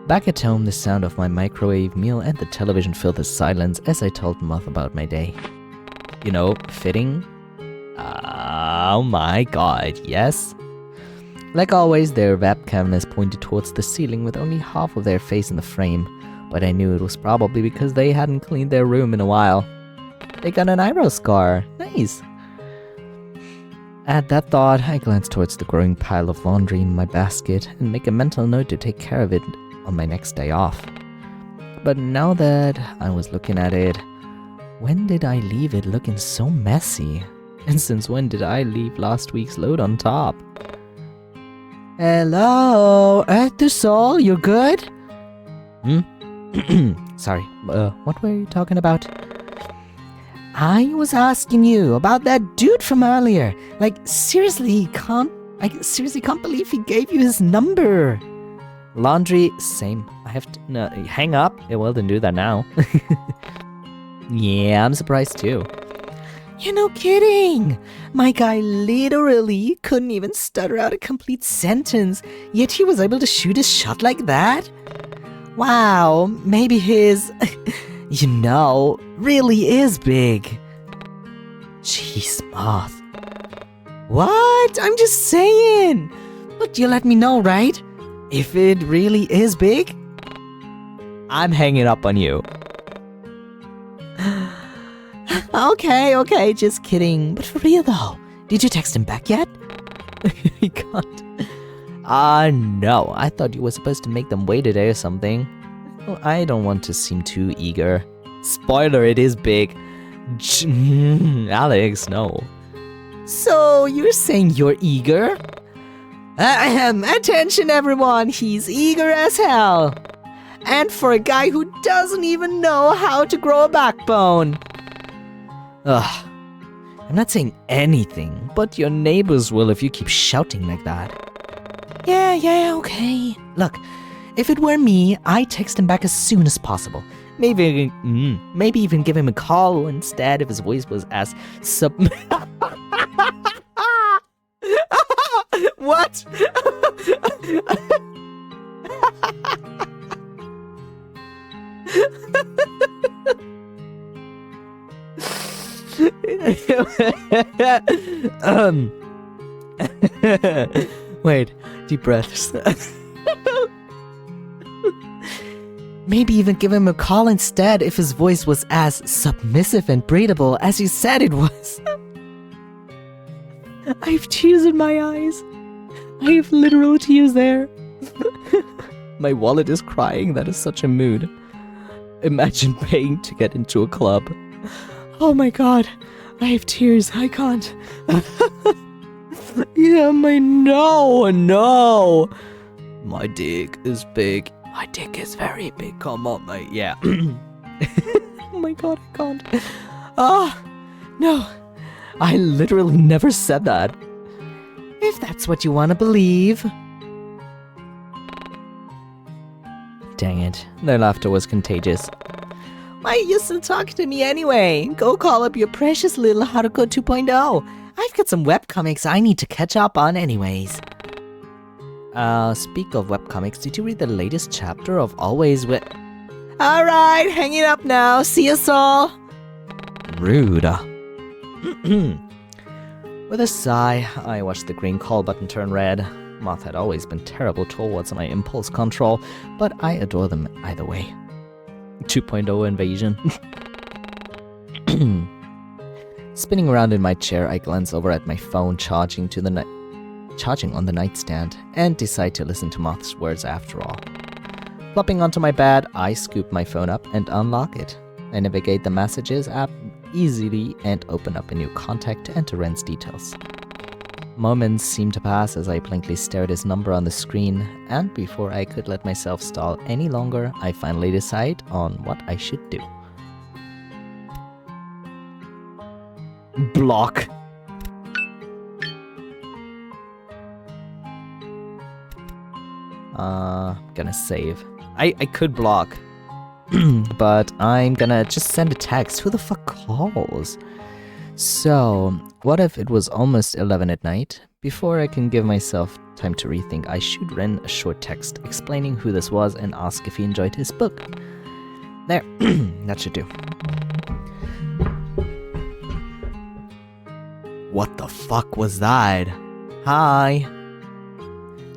Back at home, the sound of my microwave meal and the television filled the silence as I told Moth about my day. You know, fitting? Oh my god, yes? Like always, their webcam is pointed towards the ceiling with only half of their face in the frame, but I knew it was probably because they hadn't cleaned their room in a while. They got an eyebrow scar. Nice. At that thought, I glanced towards the growing pile of laundry in my basket and make a mental note to take care of it on my next day off. But now that I was looking at it, when did I leave it looking so messy? And since when did I leave last week's load on top? Hello, Earth to Soul, you good? Sorry, what were you talking about? I was asking you about that dude from earlier. Like, seriously, I seriously can't believe he gave you his number. Laundry, same. I have to, no, hang up? Yeah, well, then do that now. Yeah, I'm surprised too. You're no kidding! My guy literally couldn't even stutter out a complete sentence, yet he was able to shoot his shot like that? Wow, maybe his, you know, really is big. Jeez, Moth. What? I'm just saying! But you let me know, right? If it really is big? I'm hanging up on you. Okay, just kidding. But for real though, did you text him back yet? He can't. No. I thought you were supposed to make them wait a day or something. Well, I don't want to seem too eager. Spoiler, it is big. Alex, no. So, you're saying you're eager? Attention everyone, he's eager as hell. And for a guy who doesn't even know how to grow a backbone. Ugh. I'm not saying anything, but your neighbors will if you keep shouting like that. Yeah, okay. Look, if it were me, I'd text him back as soon as possible. Maybe even give him a call instead if his voice was as What? Wait, deep breaths. Maybe even give him a call instead if his voice was as submissive and breathable as you said it was. I have tears in my eyes. I have literal tears there. My wallet is crying. That is such a mood. Imagine paying to get into a club. Oh my god. I have tears. I can't. Yeah, no. My dick is big. My dick is very big. Come on, mate. Yeah. Oh my god, I can't. No. I literally never said that. If that's what you want to believe. Dang it. Their laughter was contagious. Why are you still talking to me anyway? Go call up your precious little Haruko 2.0. I've got some webcomics I need to catch up on anyways. Speak of webcomics, did you read the latest chapter of Always With... Alright, hang it up now. See us all. Rude. With a sigh, I watched the green call button turn red. Moth had always been terrible towards my impulse control, but I adore them either way. 2.0 invasion. Spinning around in my chair, I glance over at my phone charging on the nightstand, and decide to listen to Moth's words after all. Flopping onto my bed, I scoop my phone up and unlock it. I navigate the Messages app easily and open up a new contact to enter Ren's details. Moments seem to pass as I blankly stare at his number on the screen, and before I could let myself stall any longer, I finally decide on what I should do. Block. Gonna save. I could block. But I'm gonna just send a text. Who the fuck calls? So, what if it was almost 11 at night? Before I can give myself time to rethink, I shoot Ren a short text explaining who this was and ask if he enjoyed his book. There, that should do. What the fuck was that? Hi.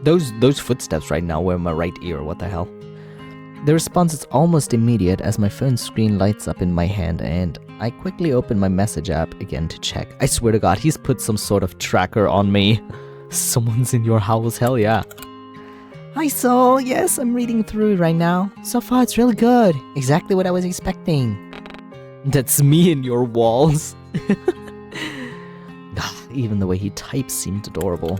Those footsteps right now were in my right ear, what the hell? The response is almost immediate as my phone screen lights up in my hand and I quickly open my message app again to check. I swear to god, he's put some sort of tracker on me. Someone's in your house, hell yeah. Hi Soul, yes, I'm reading through it right now. So far it's really good. Exactly what I was expecting. That's me in your walls. Even the way he types seemed adorable.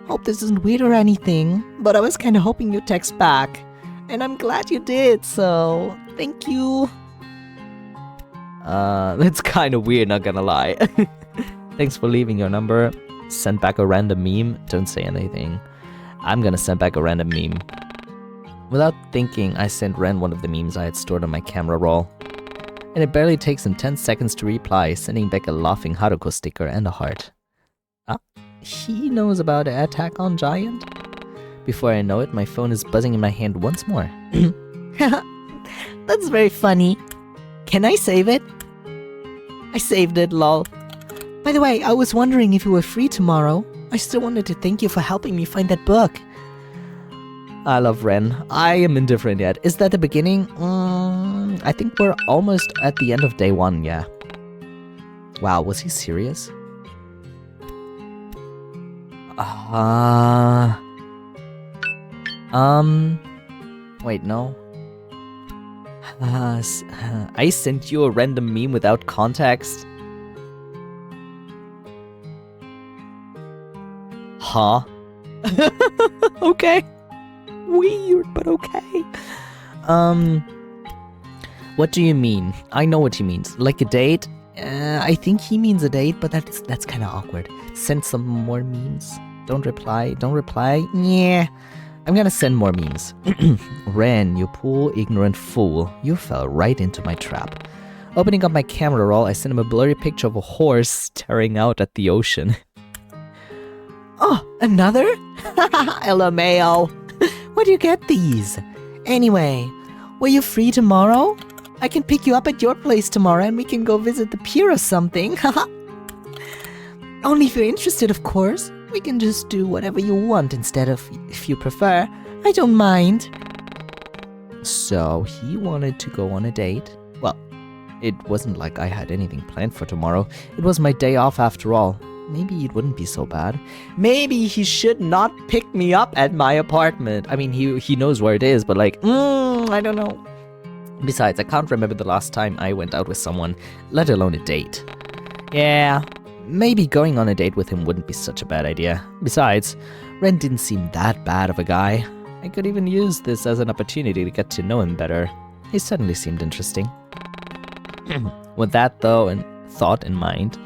Hope this isn't weird or anything, but I was kinda hoping you'd text back. And I'm glad you did, so thank you. That's kinda weird, not gonna lie. Thanks for leaving your number. Send back a random meme. Don't say anything. I'm gonna send back a random meme. Without thinking, I sent Ren one of the memes I had stored on my camera roll. And it barely takes him 10 seconds to reply, sending back a laughing Haruko sticker and a heart. He knows about Attack on Giant? Before I know it, my phone is buzzing in my hand once more. That's very funny. Can I save it? I saved it, lol. By the way, I was wondering if you were free tomorrow. I still wanted to thank you for helping me find that book. I love Ren. I am indifferent yet. Is that the beginning? I think we're almost at the end of day 1, yeah. Wow, was he serious? Wait, no. I sent you a random meme without context. Huh? Okay. Weird, but okay. What do you mean? I know what he means. Like a date? I think he means a date, but that's kind of awkward. Send some more memes. Don't reply. Yeah. I'm gonna send more memes. Ren, you poor ignorant fool. You fell right into my trap. Opening up my camera roll, I sent him a blurry picture of a horse staring out at the ocean. Oh, another? LMAO. Where do you get these? Anyway, were you free tomorrow? I can pick you up at your place tomorrow and we can go visit the pier or something. Only if you're interested, of course. We can just do whatever you want instead of if you prefer. I don't mind. So, he wanted to go on a date? Well, it wasn't like I had anything planned for tomorrow. It was my day off after all. Maybe it wouldn't be so bad. Maybe he should not pick me up at my apartment. I mean, he knows where it is, but like, I don't know. Besides, I can't remember the last time I went out with someone, let alone a date. Yeah, maybe going on a date with him wouldn't be such a bad idea. Besides, Ren didn't seem that bad of a guy. I could even use this as an opportunity to get to know him better. He suddenly seemed interesting. With that thought in mind,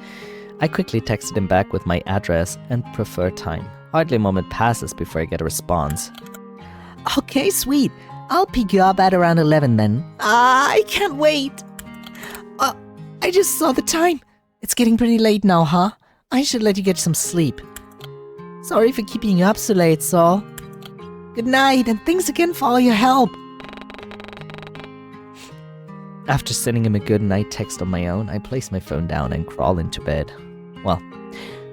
I quickly texted him back with my address and preferred time. Hardly a moment passes before I get a response. Okay, sweet. I'll pick you up at around 11 then. I can't wait. I just saw the time. It's getting pretty late now, huh? I should let you get some sleep. Sorry for keeping you up so late, Saul. Good night, and thanks again for all your help. After sending him a good night text on my own, I place my phone down and crawl into bed. Well,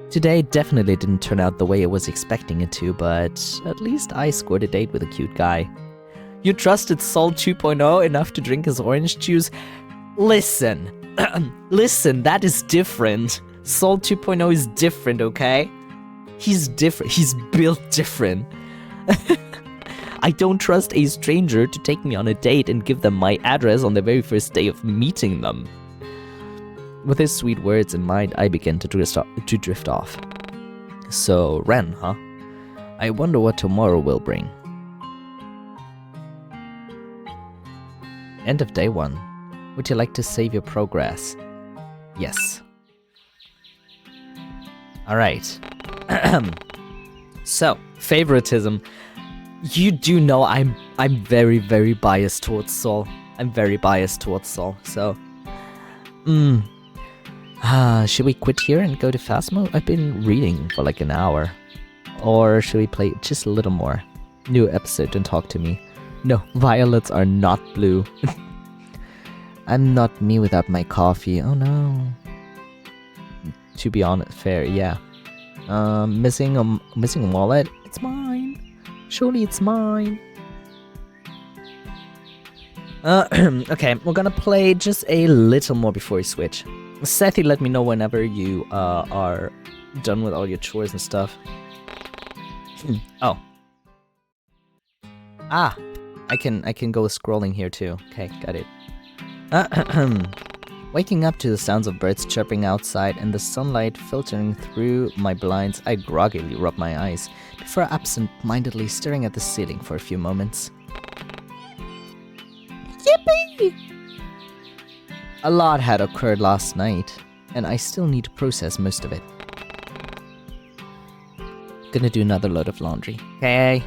today definitely didn't turn out the way I was expecting it to, but at least I scored a date with a cute guy. You trusted Saul 2.0 enough to drink his orange juice? Listen, that is different. Saul 2.0 is different, okay? He's different. He's built different. I don't trust a stranger to take me on a date and give them my address on the very first day of meeting them. With his sweet words in mind, I began to drift off. So, Ren, huh? I wonder what tomorrow will bring. End of day 1. Would you like to save your progress? Yes. Alright. So, favoritism. You do know I'm very, very biased towards Saul. So, should we quit here and go to fast mode? I've been reading for like an hour. Or should we play just a little more? New episode, don't talk to me. No, violets are not blue. I'm not me without my coffee. Oh no. To be honest, fair, yeah. Missing a wallet? It's mine. Surely it's mine. Okay, we're gonna play just a little more before we switch. Sethi, let me know whenever you are done with all your chores and stuff. Oh. Ah, I can go scrolling here too. Okay, got it. Waking up to the sounds of birds chirping outside and the sunlight filtering through my blinds, I groggily rub my eyes before absent-mindedly staring at the ceiling for a few moments. Yippee! A lot had occurred last night, and I still need to process most of it. Gonna do another load of laundry. Okay.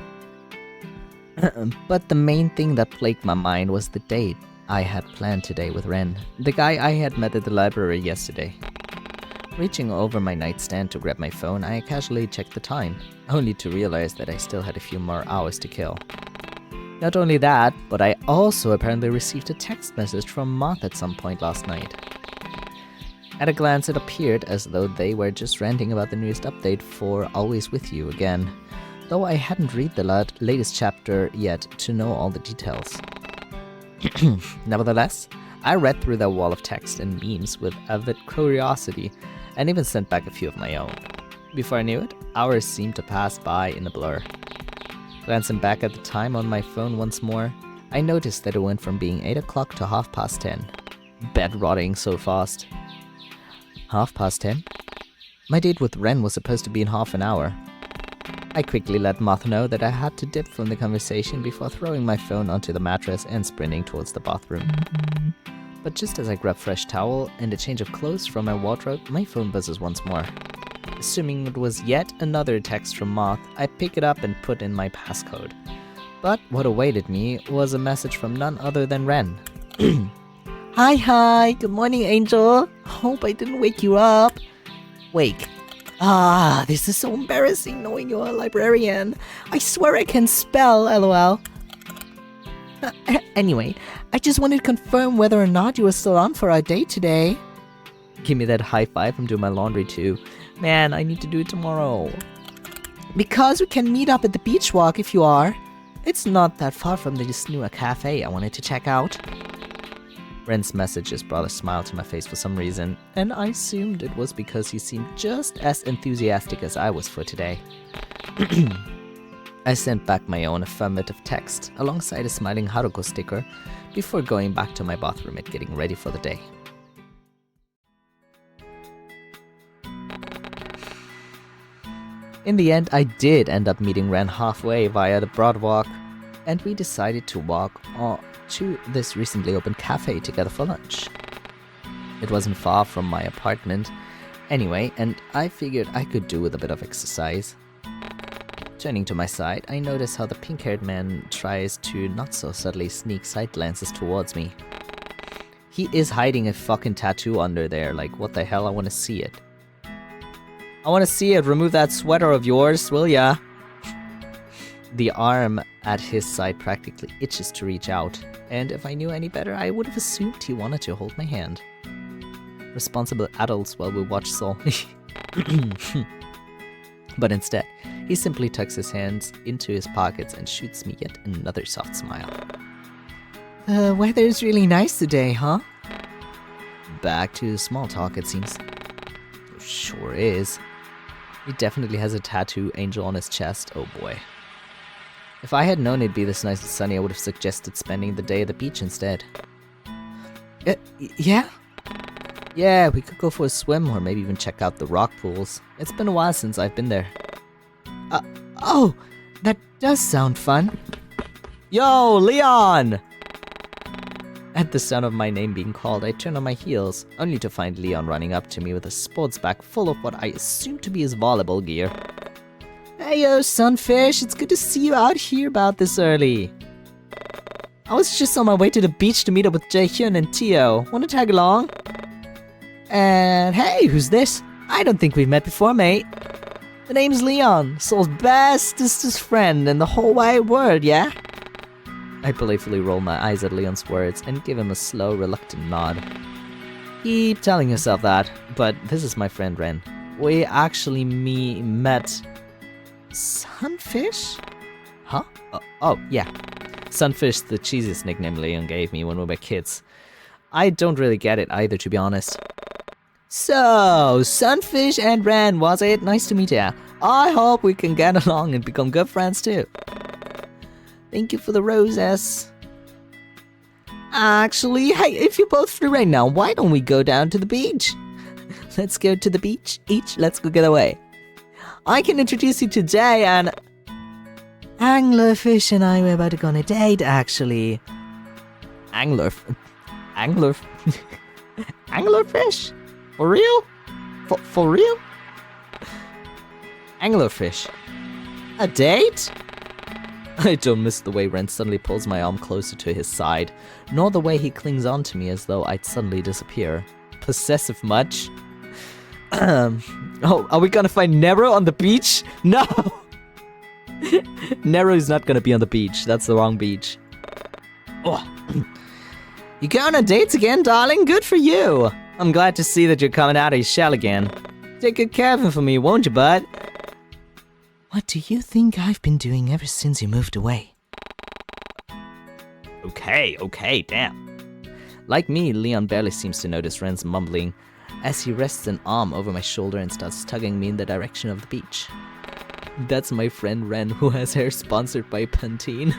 But the main thing that plagued my mind was the date I had planned today with Ren, the guy I had met at the library yesterday. Reaching over my nightstand to grab my phone, I casually checked the time, only to realize that I still had a few more hours to kill. Not only that, but I also apparently received a text message from Moth at some point last night. At a glance, it appeared as though they were just ranting about the newest update for Always With You again, though I hadn't read the latest chapter yet to know all the details. Nevertheless, I read through their wall of text and memes with avid curiosity and even sent back a few of my own. Before I knew it, hours seemed to pass by in a blur. Glancing back at the time on my phone once more, I noticed that it went from being 8 o'clock to 10:30. Bed rotting so fast. 10:30? My date with Ren was supposed to be in half an hour. I quickly let Moth know that I had to dip from the conversation before throwing my phone onto the mattress and sprinting towards the bathroom. But just as I grab fresh towel and a change of clothes from my wardrobe, my phone buzzes once more. Assuming it was yet another text from Moth, I pick it up and put in my passcode. But what awaited me was a message from none other than Ren. Hi, good morning, Angel. Hope I didn't wake you up. Wake. This is so embarrassing knowing you're a librarian. I swear I can spell, lol. Anyway, I just wanted to confirm whether or not you were still on for our date today. Give me that high five from doing my laundry too. Man, I need to do it tomorrow. Because we can meet up at the beach walk if you are. It's not that far from this new cafe I wanted to check out. Ren's messages brought a smile to my face for some reason, and I assumed it was because he seemed just as enthusiastic as I was for today. I sent back my own affirmative text alongside a smiling Haruko sticker before going back to my bathroom and getting ready for the day. In the end, I did end up meeting Ren halfway via the broad walk, and we decided to walk to this recently opened cafe together for lunch. It wasn't far from my apartment anyway, and I figured I could do with a bit of exercise. Turning to my side, I notice how the pink-haired man tries to not so subtly sneak side glances towards me. He is hiding a fucking tattoo under there, like what the hell, I want to see it. I want to see it, remove that sweater of yours, will ya? The arm at his side practically itches to reach out, and if I knew any better, I would have assumed he wanted to hold my hand. Responsible adults while we watch Saul. But instead, he simply tucks his hands into his pockets and shoots me yet another soft smile. The weather's really nice today, huh? Back to small talk, it seems. Sure is. He definitely has a tattoo angel on his chest, oh boy. If I had known it'd be this nice and sunny, I would have suggested spending the day at the beach instead. Yeah? Yeah, we could go for a swim or maybe even check out the rock pools. It's been a while since I've been there. Oh, that does sound fun. Yo, Leon! At the sound of my name being called, I turn on my heels, only to find Leon running up to me with a sports bag full of what I assume to be his volleyball gear. Hey yo, Sunfish, it's good to see you out here about this early. I was just on my way to the beach to meet up with Jaehyun and Tio. Wanna tag along? And hey, who's this? I don't think we've met before, mate. The name's Leon, Seoul's bestest friend in the whole wide world, yeah? I playfully roll my eyes at Leon's words and give him a slow, reluctant nod. Keep telling yourself that, but this is my friend Ren. We actually met... Sunfish? Huh? Oh, yeah. Sunfish, the cheesiest nickname Leon gave me when we were kids. I don't really get it either, to be honest. So, Sunfish and Ren, was it? Nice to meet ya. I hope we can get along and become good friends too. Thank you for the roses. Actually, hey, if you're both free right now, why don't we go down to the beach? Let's go to the beach. Let's go get away. I can introduce you to Jay and... Anglerfish and I were about to go on a date, actually. Anglerfish? For real? For real? Anglerfish. A date? I don't miss the way Ren suddenly pulls my arm closer to his side, nor the way he clings on to me as though I'd suddenly disappear. Possessive much? Oh, are we gonna find Nero on the beach? No! Nero's not gonna be on the beach. That's the wrong beach. Oh. You going on dates again, darling? Good for you. I'm glad to see that you're coming out of your shell again. Take good care of him for me, won't you, bud? What do you think I've been doing ever since you moved away? Okay, damn. Like me, Leon barely seems to notice Ren's mumbling as he rests an arm over my shoulder and starts tugging me in the direction of the beach. That's my friend Ren, who has hair sponsored by Pantene.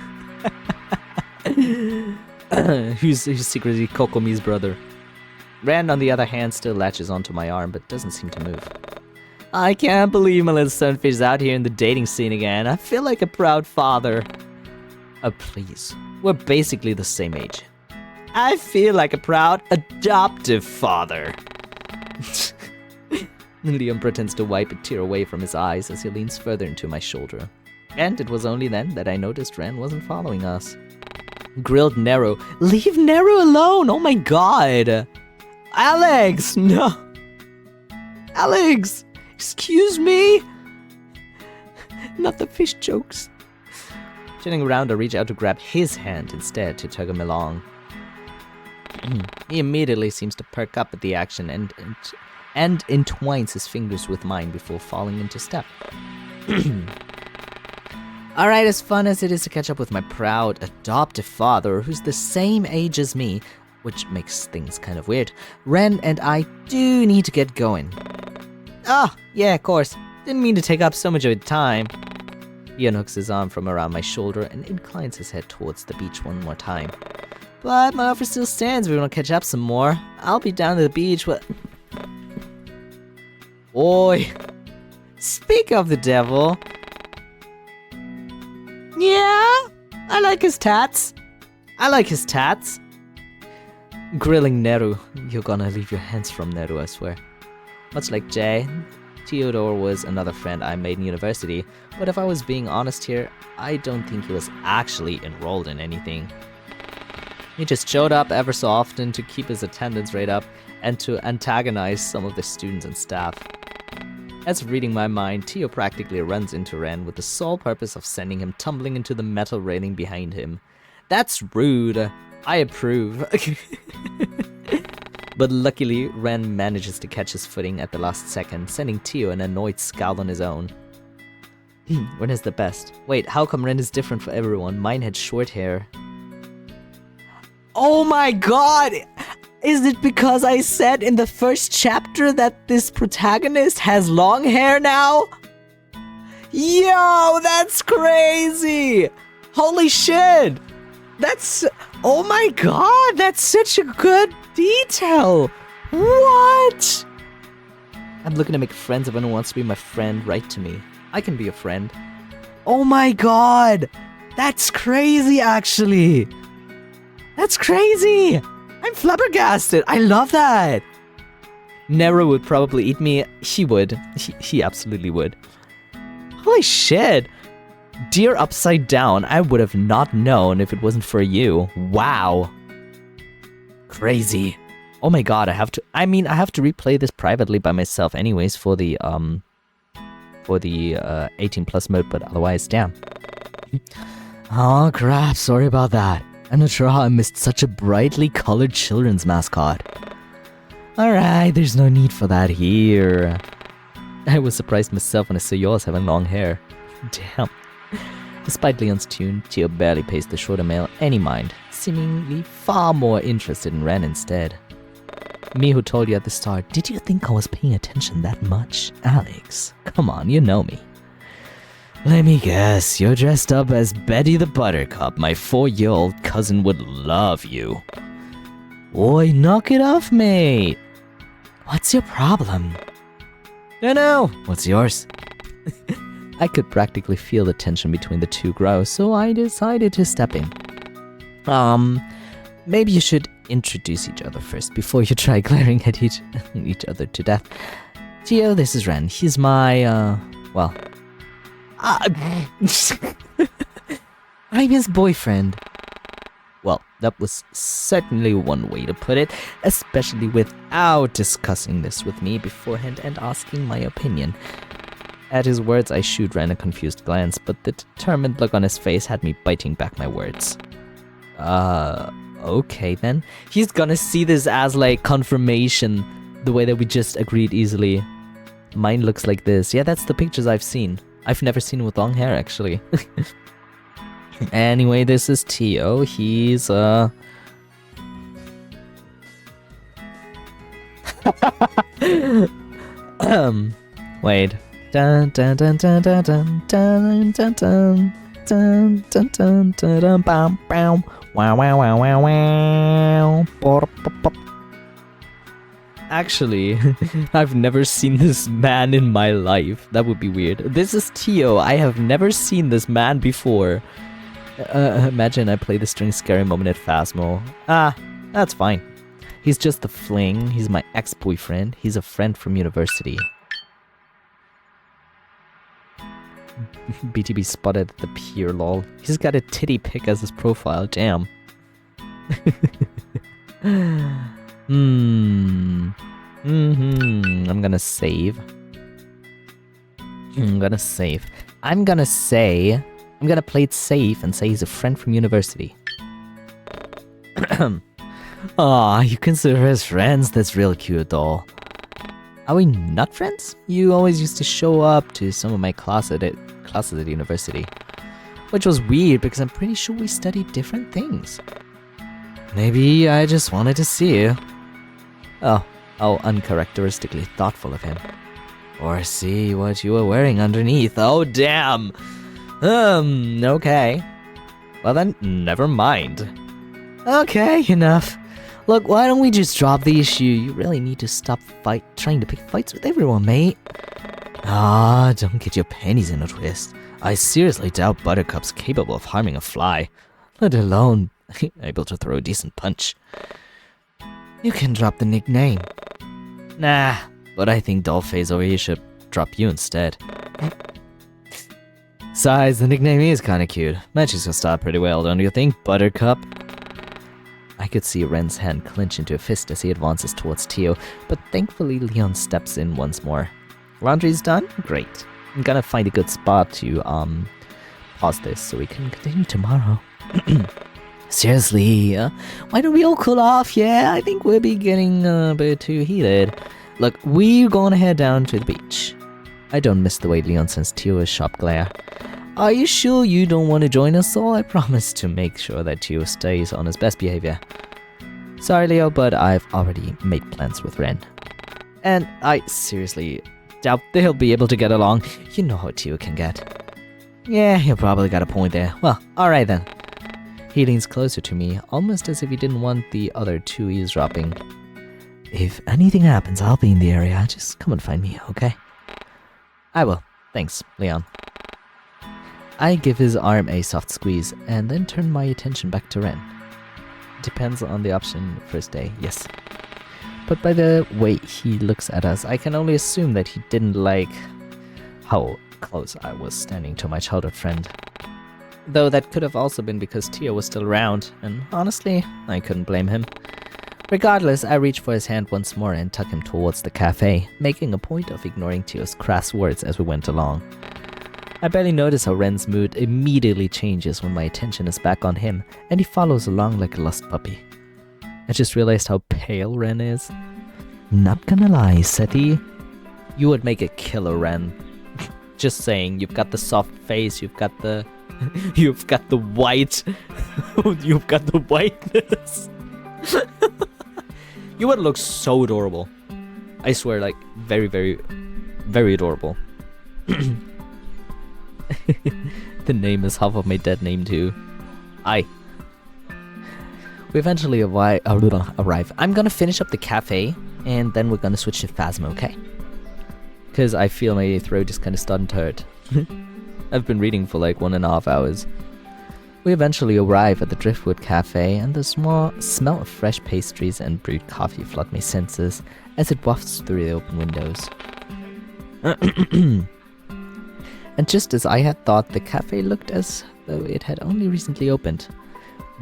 who's secretly Kokomi's brother. Ren, on the other hand, still latches onto my arm but doesn't seem to move. I can't believe my little Sunfish is out here in the dating scene again. I feel like a proud father. Please. We're basically the same age. I feel like a proud adoptive father. Leon pretends to wipe a tear away from his eyes as he leans further into my shoulder. And it was only then that I noticed Ren wasn't following us. Grilled Nero. Leave Nero alone! Oh my god! Alex! No! Alex! Excuse me! Not the fish jokes. Turning around, I reach out to grab his hand instead to tug him along. He immediately seems to perk up at the action and entwines his fingers with mine before falling into step. Alright, as fun as it is to catch up with my proud adoptive father, who's the same age as me, which makes things kind of weird, Ren and I do need to get going. Ah, yeah, of course. Didn't mean to take up so much of your time. He unhooks his arm from around my shoulder and inclines his head towards the beach one more time. But my offer still stands if we want to catch up some more. I'll be down to the beach with... Oi! Speak of the devil. Yeah, I like his tats. Grilling Neru. You're gonna leave your hands from Neru, I swear. Much like Jay, Theodore was another friend I made in university, but if I was being honest here, I don't think he was actually enrolled in anything. He just showed up ever so often to keep his attendance rate up and to antagonize some of the students and staff. As reading my mind, Theo practically runs into Ren with the sole purpose of sending him tumbling into the metal railing behind him. That's rude. I approve. But luckily, Ren manages to catch his footing at the last second, sending Theo an annoyed scowl on his own. Ren is the best. Wait, how come Ren is different for everyone? Mine had short hair. Oh my god! Is it because I said in the first chapter that this protagonist has long hair now? Yo, that's crazy! Holy shit! Oh my god, that's such a good detail! What? I'm looking to make friends. If anyone wants to be my friend, write to me. I can be a friend. Oh my god! That's crazy, actually! That's crazy! I'm flabbergasted. I love that. Neru would probably eat me. He would. He absolutely would. Holy shit. Dear Upside Down, I would have not known if it wasn't for you. Wow. Crazy. Oh my god, I have to replay this privately by myself anyways for the 18 plus mode, but otherwise, damn. Oh crap, sorry about that. I'm not sure how I missed such a brightly colored children's mascot. Alright, there's no need for that here. I was surprised myself when I saw yours having long hair. Damn. Despite Leon's tune, Theo barely pays the shorter male any mind, seemingly far more interested in Ren instead. Me who told you at the start, did you think I was paying attention that much? Alex, come on, you know me. Let me guess, you're dressed up as Betty the Buttercup. My 4-year-old cousin would love you. Oi, knock it off, mate. What's your problem? No. What's yours? I could practically feel the tension between the two grow, so I decided to step in. Maybe you should introduce each other first before you try glaring at each other to death. Theo, this is Ren. He's my, I'm his boyfriend. Well, that was certainly one way to put it, especially without discussing this with me beforehand and asking my opinion. At his words, I shoot Ren a confused glance, but the determined look on his face had me biting back my words. Okay then. He's gonna see this as like confirmation, the way that we just agreed easily. Mine looks like this. Yeah, that's the pictures I've seen. I've never seen him with long hair, actually. Anyway, this is Theo. He's, wait. Dun dun dun dun dun dun dun dun dun dun dun dun dun bam bam wow wow wow wow wow. Actually, I've never seen this man in my life. That would be weird. This is Theo. I have never seen this man before. Imagine I play the string scary moment at Phasmo. That's fine. He's just a fling. He's my ex-boyfriend. He's a friend from university. BTB spotted at the pier, lol. He's got a titty pic as his profile, damn. I'm gonna save. I'm gonna play it safe and say he's a friend from university. Aw, you consider us friends? That's real cute, doll. Are we not friends? You always used to show up to some of my classes at university. Which was weird because I'm pretty sure we studied different things. Maybe I just wanted to see you. Oh, how uncharacteristically thoughtful of him. Or see what you were wearing underneath. Oh, damn! Okay. Well then, never mind. Okay, enough. Look, why don't we just drop the issue? You really need to stop trying to pick fights with everyone, mate. Ah, don't get your panties in a twist. I seriously doubt Buttercup's capable of harming a fly, let alone able to throw a decent punch. You can drop the nickname. Nah, but I think Dollface over here should drop you instead. Besides, the nickname is kinda cute. Matches your start pretty well, don't you think, Buttercup? I could see Ren's hand clench into a fist as he advances towards Tio, but thankfully Leon steps in once more. Laundry's done? Great. I'm gonna find a good spot to pause this so we can continue tomorrow. Seriously, why don't we all cool off? Yeah, I think we'll be getting a bit too heated. Look, we're gonna head down to the beach. I don't miss the way Leon sends Tio a sharp glare. Are you sure you don't want to join us all? I promise to make sure that Tio stays on his best behavior. Sorry, Leo, but I've already made plans with Ren. And I seriously doubt they'll be able to get along. You know how Tio can get. Yeah, you probably got a point there. Well, alright then. He leans closer to me, almost as if he didn't want the other two eavesdropping. If anything happens, I'll be in the area. Just come and find me, okay? I will. Thanks, Leon. I give his arm a soft squeeze, and then turn my attention back to Ren. Depends on the option first day, yes. But by the way he looks at us, I can only assume that he didn't like how close I was standing to my childhood friend. Though that could have also been because Tio was still around, and honestly, I couldn't blame him. Regardless, I reach for his hand once more and tuck him towards the cafe, making a point of ignoring Tio's crass words as we went along. I barely notice how Ren's mood immediately changes when my attention is back on him, and he follows along like a lost puppy. I just realized how pale Ren is. Not gonna lie, Seti. You would make a killer Ren. Just saying, you've got the soft face, you've got the... you've got the white... you've got the whiteness. You would look so adorable. I swear, like, very, very, very adorable. The name is half of my dead name too. We eventually arrive. I'm gonna finish up the cafe, and then we're gonna switch to Phasma, okay? Because I feel my throat is kind of starting to hurt. I've been reading for like 1.5 hours. We eventually arrive at the Driftwood Cafe, and the smell of fresh pastries and brewed coffee flood my senses as it wafts through the open windows. And just as I had thought, the cafe looked as though it had only recently opened,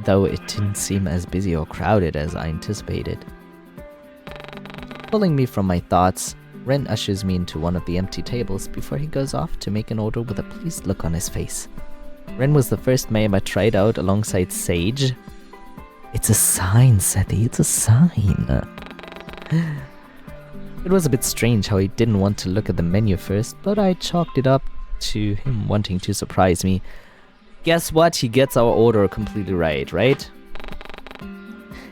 though it didn't seem as busy or crowded as I anticipated. Pulling me from my thoughts, Ren ushers me into one of the empty tables before he goes off to make an order with a pleased look on his face. Ren was the first name I tried out alongside Sage. It's a sign, Seti, it's a sign. It was a bit strange how he didn't want to look at the menu first, but I chalked it up to him wanting to surprise me. Guess what? He gets our order completely right?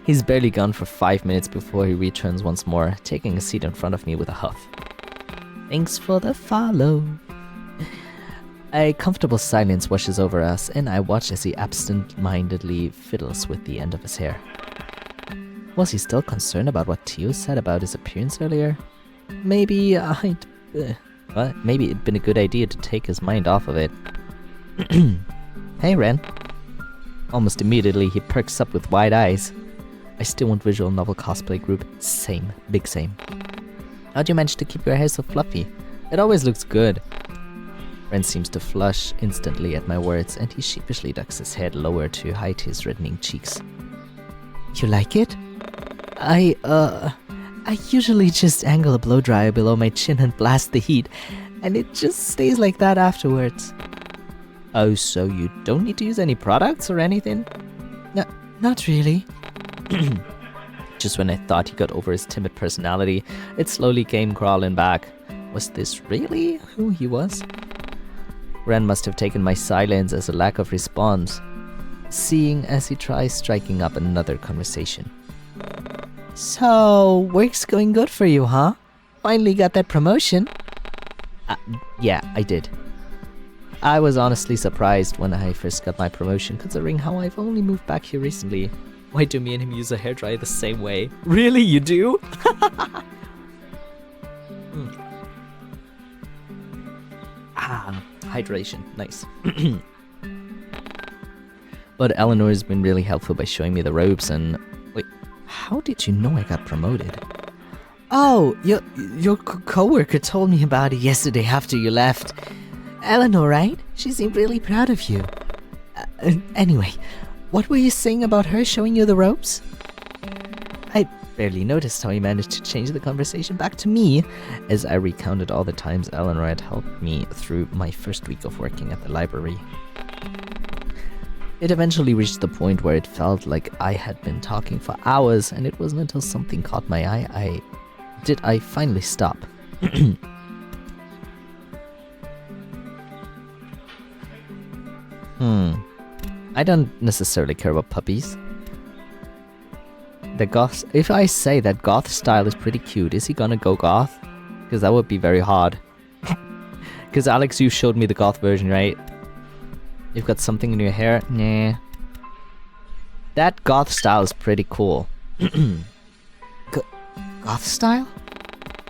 He's barely gone for 5 minutes before he returns once more, taking a seat in front of me with a huff. Thanks for the follow. A comfortable silence washes over us, and I watch as he absent-mindedly fiddles with the end of his hair. Was he still concerned about what Tio said about his appearance earlier? Maybe maybe it'd been a good idea to take his mind off of it. Hey, Ren. Almost immediately, he perks up with wide eyes. I still want visual novel cosplay group. Same. Big same. How'd you manage to keep your hair so fluffy? It always looks good. Ren seems to flush instantly at my words, and he sheepishly ducks his head lower to hide his reddening cheeks. You like it? I usually just angle a blow dryer below my chin and blast the heat, and it just stays like that afterwards. Oh, so you don't need to use any products or anything? No, not really. Just when I thought he got over his timid personality, it slowly came crawling back. Was this really who he was? Ren must have taken my silence as a lack of response, seeing as he tries striking up another conversation. So, work's going good for you, huh? Finally got that promotion? Yeah, I did. I was honestly surprised when I first got my promotion, considering how I've only moved back here recently. Why do me and him use a hairdryer the same way? Really, you do? Hydration. Nice. But Eleanor has been really helpful by showing me the ropes and... Wait, how did you know I got promoted? Oh, your co-worker told me about it yesterday after you left. Eleanor, right? She seemed really proud of you. Anyway, what were you saying about her showing you the ropes? I barely noticed how he managed to change the conversation back to me as I recounted all the times Eleanor had helped me through my first week of working at the library. It eventually reached the point where it felt like I had been talking for hours, and it wasn't until something caught my eye I finally stop. I don't necessarily care about puppies. If I say that goth style is pretty cute, is he gonna go goth? Because that would be very hard. Because Alex, you showed me the goth version, right? You've got something in your hair? Nah. That goth style is pretty cool. Goth style?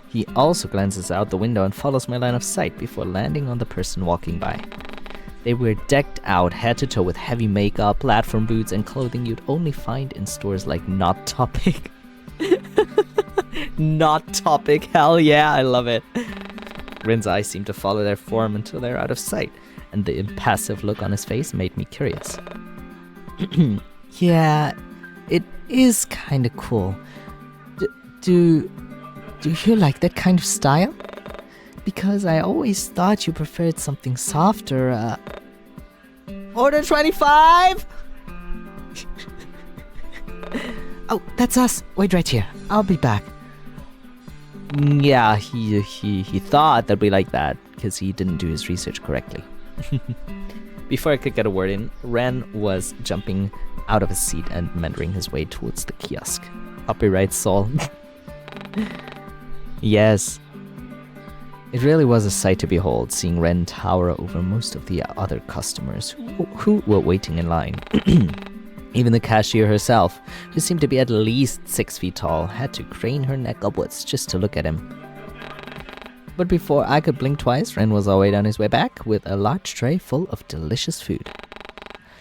He also glances out the window and follows my line of sight before landing on the person walking by. They were decked out head to toe with heavy makeup, platform boots, and clothing you'd only find in stores like Not Topic. Not Topic, hell yeah, I love it. Ren's eyes seem to follow their form until they're out of sight, and the impassive look on his face made me curious. Yeah, it is kinda cool. Do you like that kind of style? Because I always thought you preferred something softer, Order 25! Oh, that's us. Wait right here. I'll be back. Yeah, he thought that we like that, because he didn't do his research correctly. Before I could get a word in, Ren was jumping out of his seat and meandering his way towards the kiosk. Copyright Saul. Yes. It really was a sight to behold, seeing Ren tower over most of the other customers who were waiting in line. Even the cashier herself, who seemed to be at least 6 feet tall, had to crane her neck upwards just to look at him. But before I could blink twice, Ren was already on his way back with a large tray full of delicious food.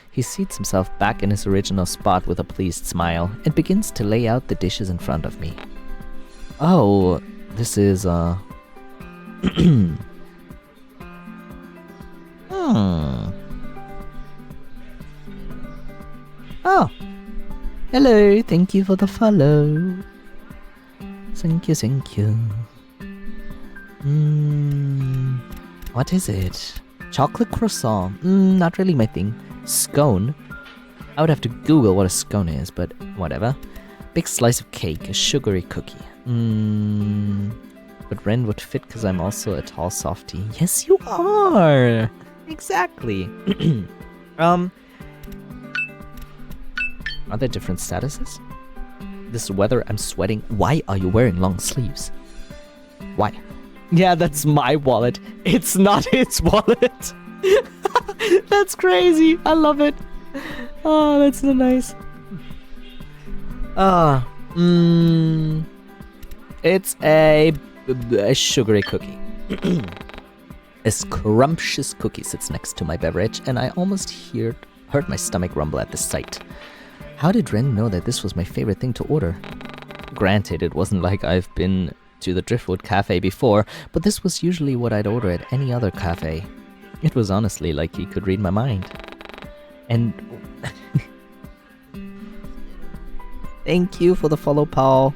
He seats himself back in his original spot with a pleased smile and begins to lay out the dishes in front of me. Oh, this is, Oh, hello, thank you for the follow. Thank you. What is it? Chocolate croissant? Not really my thing. Scone? I would have to Google what a scone is, but whatever. Big slice of cake, a sugary cookie. But Ren would fit because I'm also a tall softie. Yes, you are! Exactly. Are there different statuses? This weather, I'm sweating. Why are you wearing long sleeves? Why? Yeah, that's my wallet. It's not his wallet. That's crazy. I love it. Oh, that's so nice. It's a sugary cookie. A scrumptious cookie sits next to my beverage, and I almost heard my stomach rumble at the sight. How did Ren know that this was my favorite thing to order? Granted, it wasn't like I've been to the Driftwood Cafe before, but this was usually what I'd order at any other cafe. It was honestly like he could read my mind. And... Thank you for the follow, Paul.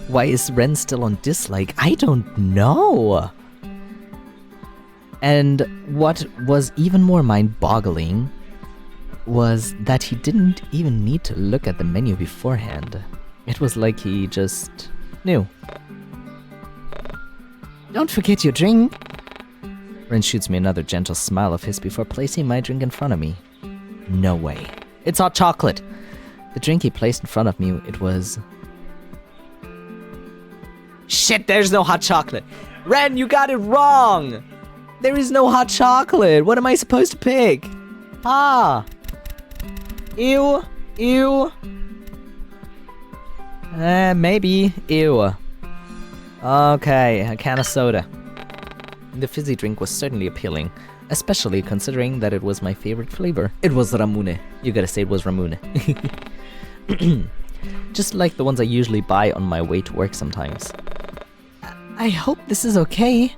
Why is Ren still on dislike? I don't know. And what was even more mind-boggling was that he didn't even need to look at the menu beforehand. It was like he just knew. Don't forget your drink. Ren shoots me another gentle smile of his before placing my drink in front of me. No way. It's hot chocolate. The drink he placed in front of me, it was... Shit, there's no hot chocolate. Ren, you got it wrong. There is no hot chocolate. What am I supposed to pick? Ah. Ew. Maybe. Ew. Okay, a can of soda. The fizzy drink was certainly appealing, especially considering that it was my favorite flavor. It was Ramune. You gotta say it was Ramune. Just like the ones I usually buy on my way to work sometimes. I hope this is okay.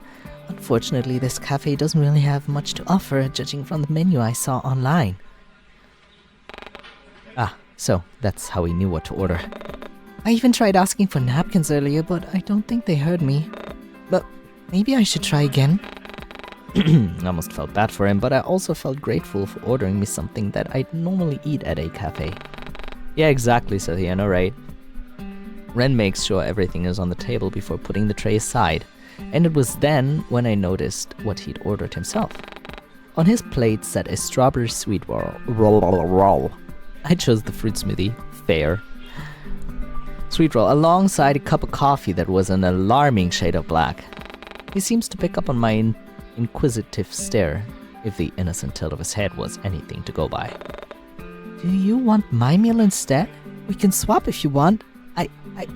Unfortunately, this cafe doesn't really have much to offer, judging from the menu I saw online. Ah, so that's how he knew what to order. I even tried asking for napkins earlier, but I don't think they heard me. But maybe I should try again. I almost felt bad for him, but I also felt grateful for ordering me something that I'd normally eat at a cafe. Yeah, exactly, Sathiana, right? Ren makes sure everything is on the table before putting the tray aside, and it was then when I noticed what he'd ordered himself. On his plate sat a strawberry sweet roll. I chose the fruit smoothie, fair. Sweet roll alongside a cup of coffee that was an alarming shade of black. He seems to pick up on my inquisitive stare, if the innocent tilt of his head was anything to go by. Do you want my meal instead? We can swap if you want.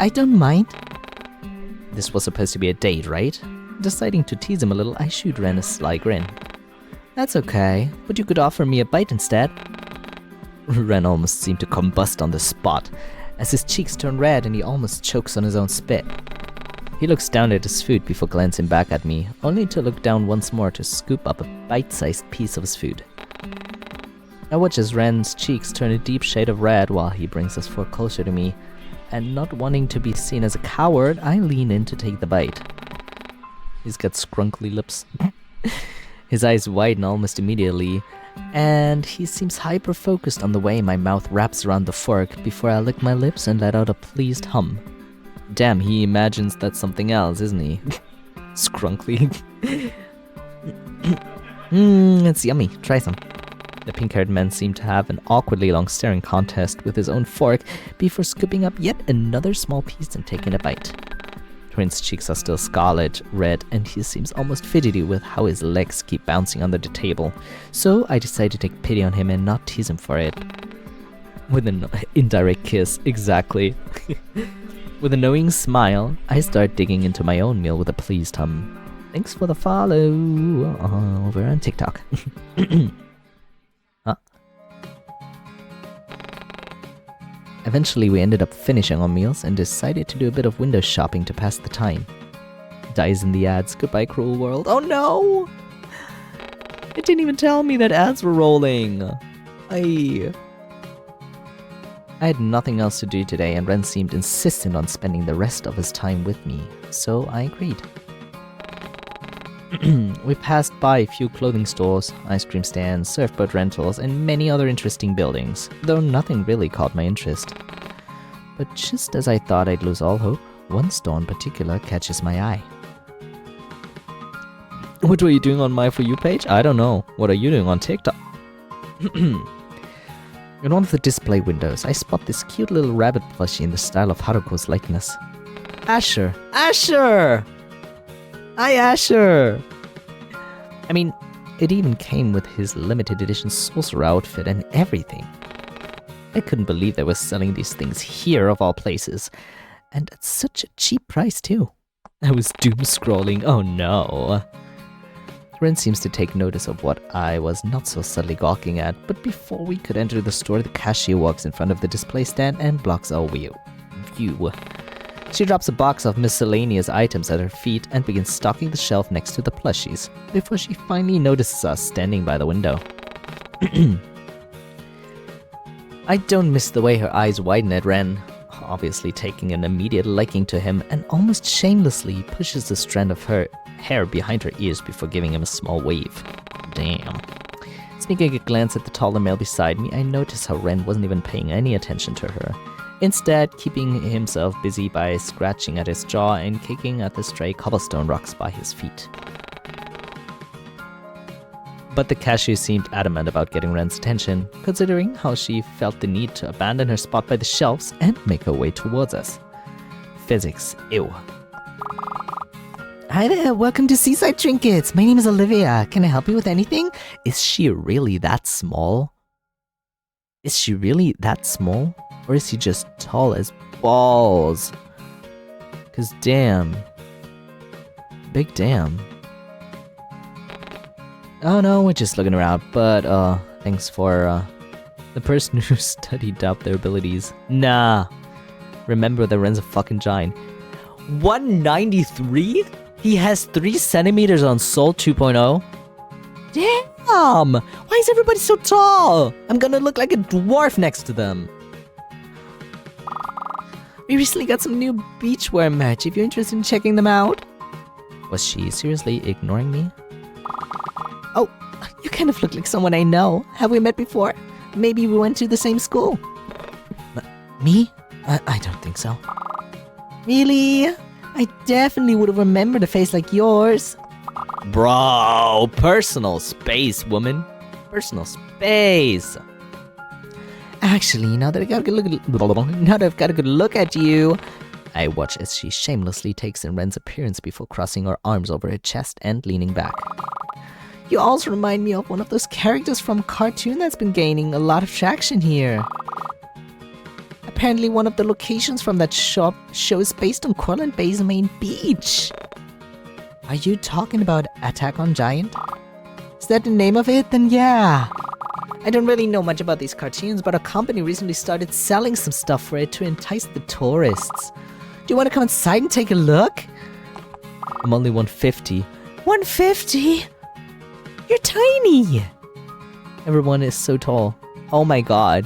I don't mind. This was supposed to be a date, right? Deciding to tease him a little, I shoot Ren a sly grin. That's okay, but you could offer me a bite instead. Ren almost seemed to combust on the spot, as his cheeks turn red and he almost chokes on his own spit. He looks down at his food before glancing back at me, only to look down once more to scoop up a bite-sized piece of his food. I watch as Ren's cheeks turn a deep shade of red while he brings his fork closer to me, and not wanting to be seen as a coward, I lean in to take the bite. He's got scrunkly lips. His eyes widen almost immediately, and he seems hyper-focused on the way my mouth wraps around the fork before I lick my lips and let out a pleased hum. Damn, he imagines that's something else, isn't he? Scrunkly. It's yummy. Try some. The pink-haired man seemed to have an awkwardly long staring contest with his own fork before scooping up yet another small piece and taking a bite. Twin's cheeks are still scarlet, red, and he seems almost fidgety with how his legs keep bouncing under the table, so I decide to take pity on him and not tease him for it. With an indirect kiss, exactly. With a knowing smile, I start digging into my own meal with a pleased hum. Thanks for the follow over on TikTok. Huh? Eventually we ended up finishing our meals and decided to do a bit of window shopping to pass the time. Dies in the ads, goodbye cruel world. Oh no! It didn't even tell me that ads were rolling. I had nothing else to do today and Ren seemed insistent on spending the rest of his time with me, so I agreed. We passed by a few clothing stores, ice cream stands, surfboard rentals, and many other interesting buildings, though nothing really caught my interest. But just as I thought I'd lose all hope, one store in particular catches my eye. What were you doing on my For You page? I don't know. What are you doing on TikTok? In one of the display windows, I spot this cute little rabbit plushie in the style of Haruko's likeness. Asher! Asher! Hi, Asher! I mean, it even came with his limited edition sorcerer outfit and everything. I couldn't believe they were selling these things here of all places, and at such a cheap price too. I was doom scrolling, oh no. Ren seems to take notice of what I was not so subtly gawking at, but before we could enter the store, the cashier walks in front of the display stand and blocks our view. She drops a box of miscellaneous items at her feet and begins stocking the shelf next to the plushies, before she finally notices us standing by the window. I don't miss the way her eyes widen at Ren, obviously taking an immediate liking to him, and almost shamelessly pushes a strand of her hair behind her ears before giving him a small wave. Damn. Sneaking a glance at the taller male beside me, I notice how Ren wasn't even paying any attention to her. Instead, keeping himself busy by scratching at his jaw and kicking at the stray cobblestone rocks by his feet. But the cashier seemed adamant about getting Ren's attention, considering how she felt the need to abandon her spot by the shelves and make her way towards us. Physics, ew. Hi there, welcome to Seaside Trinkets. My name is Olivia. Can I help you with anything? Is she really that small? Is she really that small? Or is he just tall as balls? 'Cause damn. Big damn. Oh no, we're just looking around, but thanks for the person who studied up their abilities. Nah. Remember that Ren's a fucking giant. 193? He has 3 centimeters on Soul 2.0? Damn! Why is everybody so tall? I'm gonna look like a dwarf next to them. We recently got some new beachwear merch if you're interested in checking them out. Was she seriously ignoring me? Oh, you kind of look like someone I know. Have we met before? Maybe we went to the same school. Me? I don't think so. Really? I definitely would have remembered a face like yours. Bro, personal space, woman. Personal space. Actually, now that I've got a good look at you, I watch as she shamelessly takes in Ren's appearance before crossing her arms over her chest and leaning back. You also remind me of one of those characters from a cartoon that's been gaining a lot of traction here. Apparently one of the locations from that show is based on Cortland Bay's main beach. Are you talking about Attack on Giant? Is that the name of it? Then yeah. I don't really know much about these cartoons, but our company recently started selling some stuff for it to entice the tourists. Do you want to come inside and take a look? I'm only 150. 150? You're tiny! Everyone is so tall. Oh my god.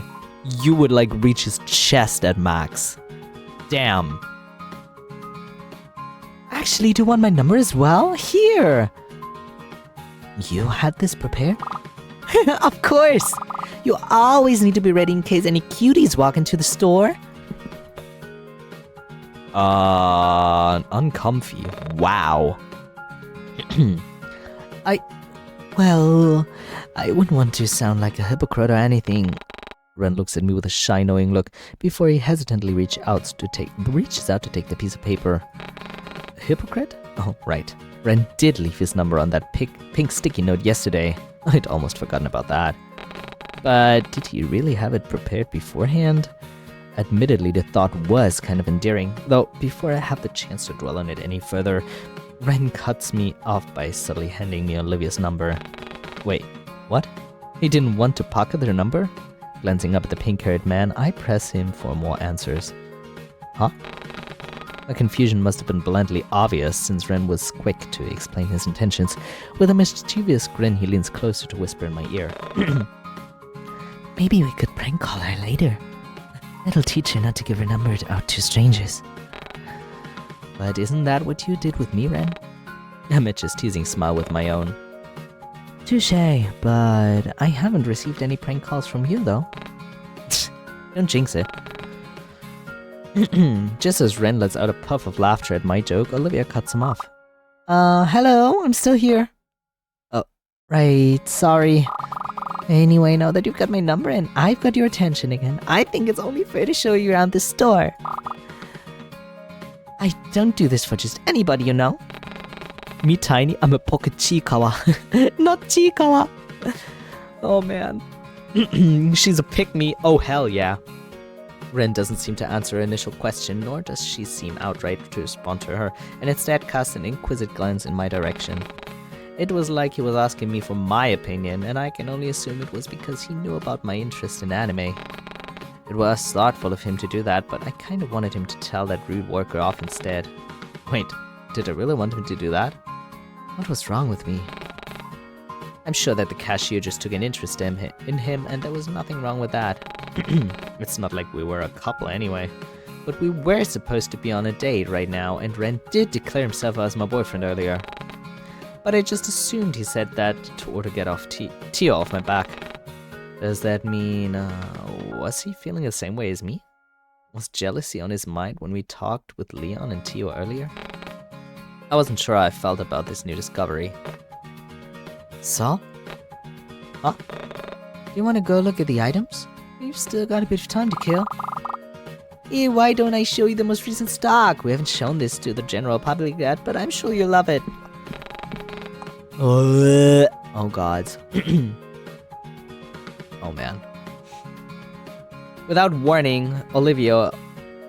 You would like reach his chest at max. Damn. Actually, do you want my number as well? Here! You had this prepared? Of course! You always need to be ready in case any cuties walk into the store. Uncomfy. Wow. Well, I wouldn't want to sound like a hypocrite or anything. Ren looks at me with a shy, knowing look before he hesitantly reaches out to take the piece of paper. Hypocrite? Oh, right. Ren did leave his number on that pink sticky note yesterday. I'd almost forgotten about that. But did he really have it prepared beforehand? Admittedly, the thought was kind of endearing, though before I have the chance to dwell on it any further, Ren cuts me off by subtly handing me Olivia's number. Wait, what? He didn't want to pocket her number? Glancing up at the pink-haired man, I press him for more answers. Huh? My confusion must have been bluntly obvious since Ren was quick to explain his intentions. With a mischievous grin, he leans closer to whisper in my ear. Maybe we could prank call her later. That'll teach her not to give her number out to strangers. But isn't that what you did with me, Ren? I met his teasing smile with my own. Touché, but I haven't received any prank calls from you, though. Don't jinx it. Just as Ren lets out a puff of laughter at my joke, Olivia cuts him off. Hello, I'm still here. Oh, right, sorry. Anyway, now that you've got my number and I've got your attention again, I think it's only fair to show you around the store. I don't do this for just anybody, you know. Me tiny, I'm a pocket Chikawa. Not Chikawa. Oh man. She's a pick-me, oh hell yeah. Ren doesn't seem to answer her initial question, nor does she seem outright to respond to her, and instead casts an inquisitive glance in my direction. It was like he was asking me for my opinion, and I can only assume it was because he knew about my interest in anime. It was thoughtful of him to do that, but I kind of wanted him to tell that rude worker off instead. Wait, did I really want him to do that? What was wrong with me? I'm sure that the cashier just took an interest in him, and there was nothing wrong with that. It's not like we were a couple anyway. But we were supposed to be on a date right now, and Ren did declare himself as my boyfriend earlier. But I just assumed he said that to order get off Tio off my back. Does that mean, was he feeling the same way as me? Was jealousy on his mind when we talked with Leon and Tio earlier? I wasn't sure how I felt about this new discovery. So? Huh? Do you want to go look at the items? You've still got a bit of time to kill. Hey, why don't I show you the most recent stock? We haven't shown this to the general public yet, but I'm sure you'll love it. Oh god. Oh man. Without warning, Olivia,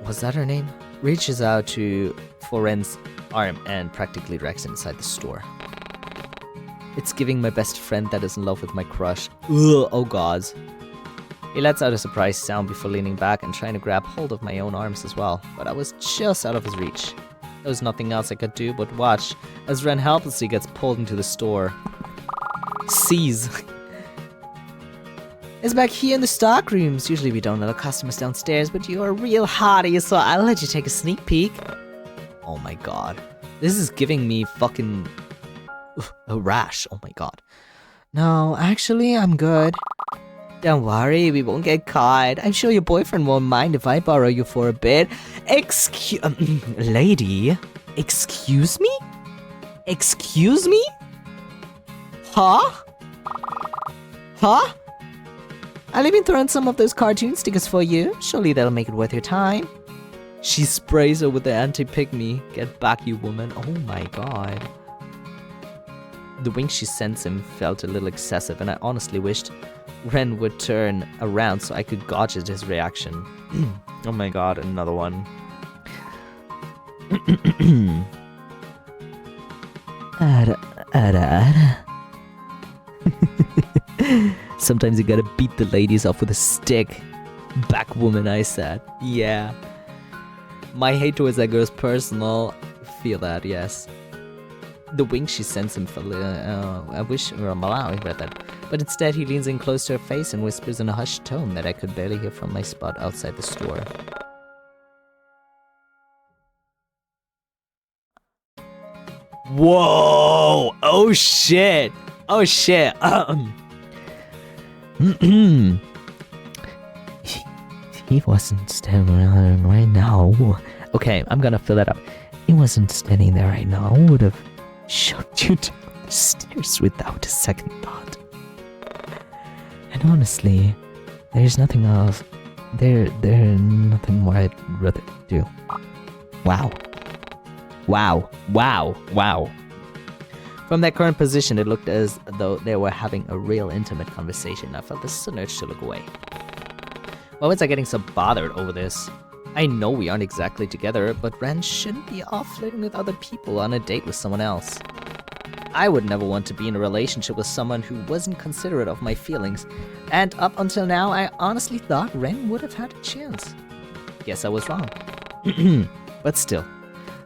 was that her name? Reaches out for Ren's arm and practically drags him inside the store. It's giving my best friend that is in love with my crush. Ugh, oh god. He lets out a surprised sound before leaning back and trying to grab hold of my own arms as well, but I was just out of his reach. There was nothing else I could do but watch as Ren helplessly gets pulled into the store. Seize. It's back here in the stock rooms. Usually we don't allow customers downstairs, but you're a real hottie, so I'll let you take a sneak peek. Oh my god. This is giving me fucking a rash. Oh my god. No, actually, I'm good. Don't worry, we won't get caught. I'm sure your boyfriend won't mind if I borrow you for a bit. Lady? Excuse me? Excuse me? Huh? Huh? I'll even throw in some of those cartoon stickers for you. Surely that'll make it worth your time. She sprays her with the anti-pygmy. Get back, you woman. Oh my god. The wink she sends him felt a little excessive, and I honestly wished Ren would turn around so I could gauge at his reaction. Oh my god, another one. Sometimes you gotta beat the ladies off with a stick. Back woman, I said. Yeah. My hate towards that girl is personal. Feel that, yes. The wink she sends him for I wish Malawi read that. But instead he leans in close to her face and whispers in a hushed tone that I could barely hear from my spot outside the store. Whoa! Oh shit! Oh shit! He wasn't standing around right now. Okay, I'm gonna fill that up. He wasn't standing there right now. I would have shoved you down the stairs without a second thought. And honestly, there's nothing else. There's nothing more I'd rather do. Wow. Wow. Wow. Wow. From their current position, it looked as though they were having a real intimate conversation. I felt the urge to look away. Why was I getting so bothered over this? I know we aren't exactly together, but Ren shouldn't be off flirting with other people on a date with someone else. I would never want to be in a relationship with someone who wasn't considerate of my feelings, and up until now, I honestly thought Ren would have had a chance. Guess I was wrong. But still,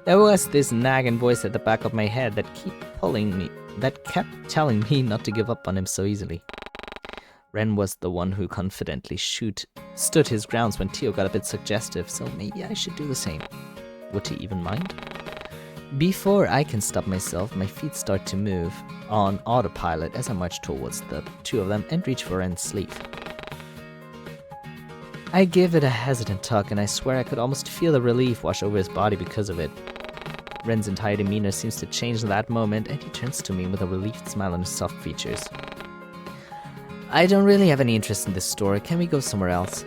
there was this nagging voice at the back of my head that kept telling me not to give up on him so easily. Ren was the one who confidently stood his grounds when Tio got a bit suggestive, so maybe I should do the same. Would he even mind? Before I can stop myself, my feet start to move on autopilot as I march towards the two of them and reach for Ren's sleeve. I give it a hesitant tug, and I swear I could almost feel the relief wash over his body because of it. Ren's entire demeanor seems to change in that moment, and he turns to me with a relieved smile on his soft features. I don't really have any interest in this store. Can we go somewhere else?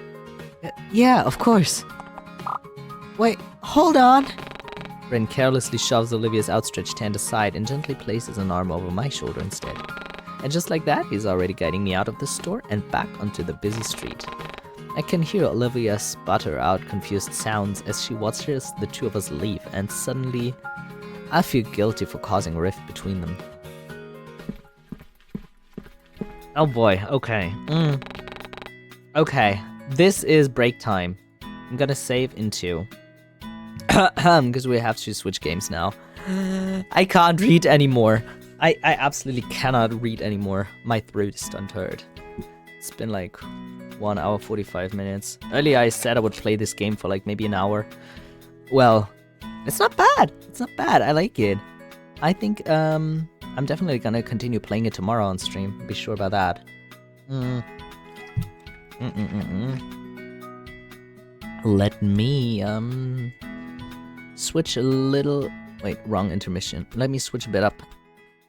Yeah, of course. Wait, hold on. Ren carelessly shoves Olivia's outstretched hand aside and gently places an arm over my shoulder instead. And just like that, he's already guiding me out of the store and back onto the busy street. I can hear Olivia sputter out confused sounds as she watches the two of us leave, and suddenly, I feel guilty for causing a rift between them. Oh boy, okay. Okay, this is break time. I'm gonna save into... because we have to switch games now. I can't read anymore. I absolutely cannot read anymore. My throat is unheard. It's been like 1 hour 45 minutes. Earlier I said I would play this game for like maybe an hour. Well, it's not bad. It's not bad. I like it. I think I'm definitely gonna continue playing it tomorrow on stream. Be sure about that. Let me switch a little. Wait, wrong intermission. Let me switch a bit up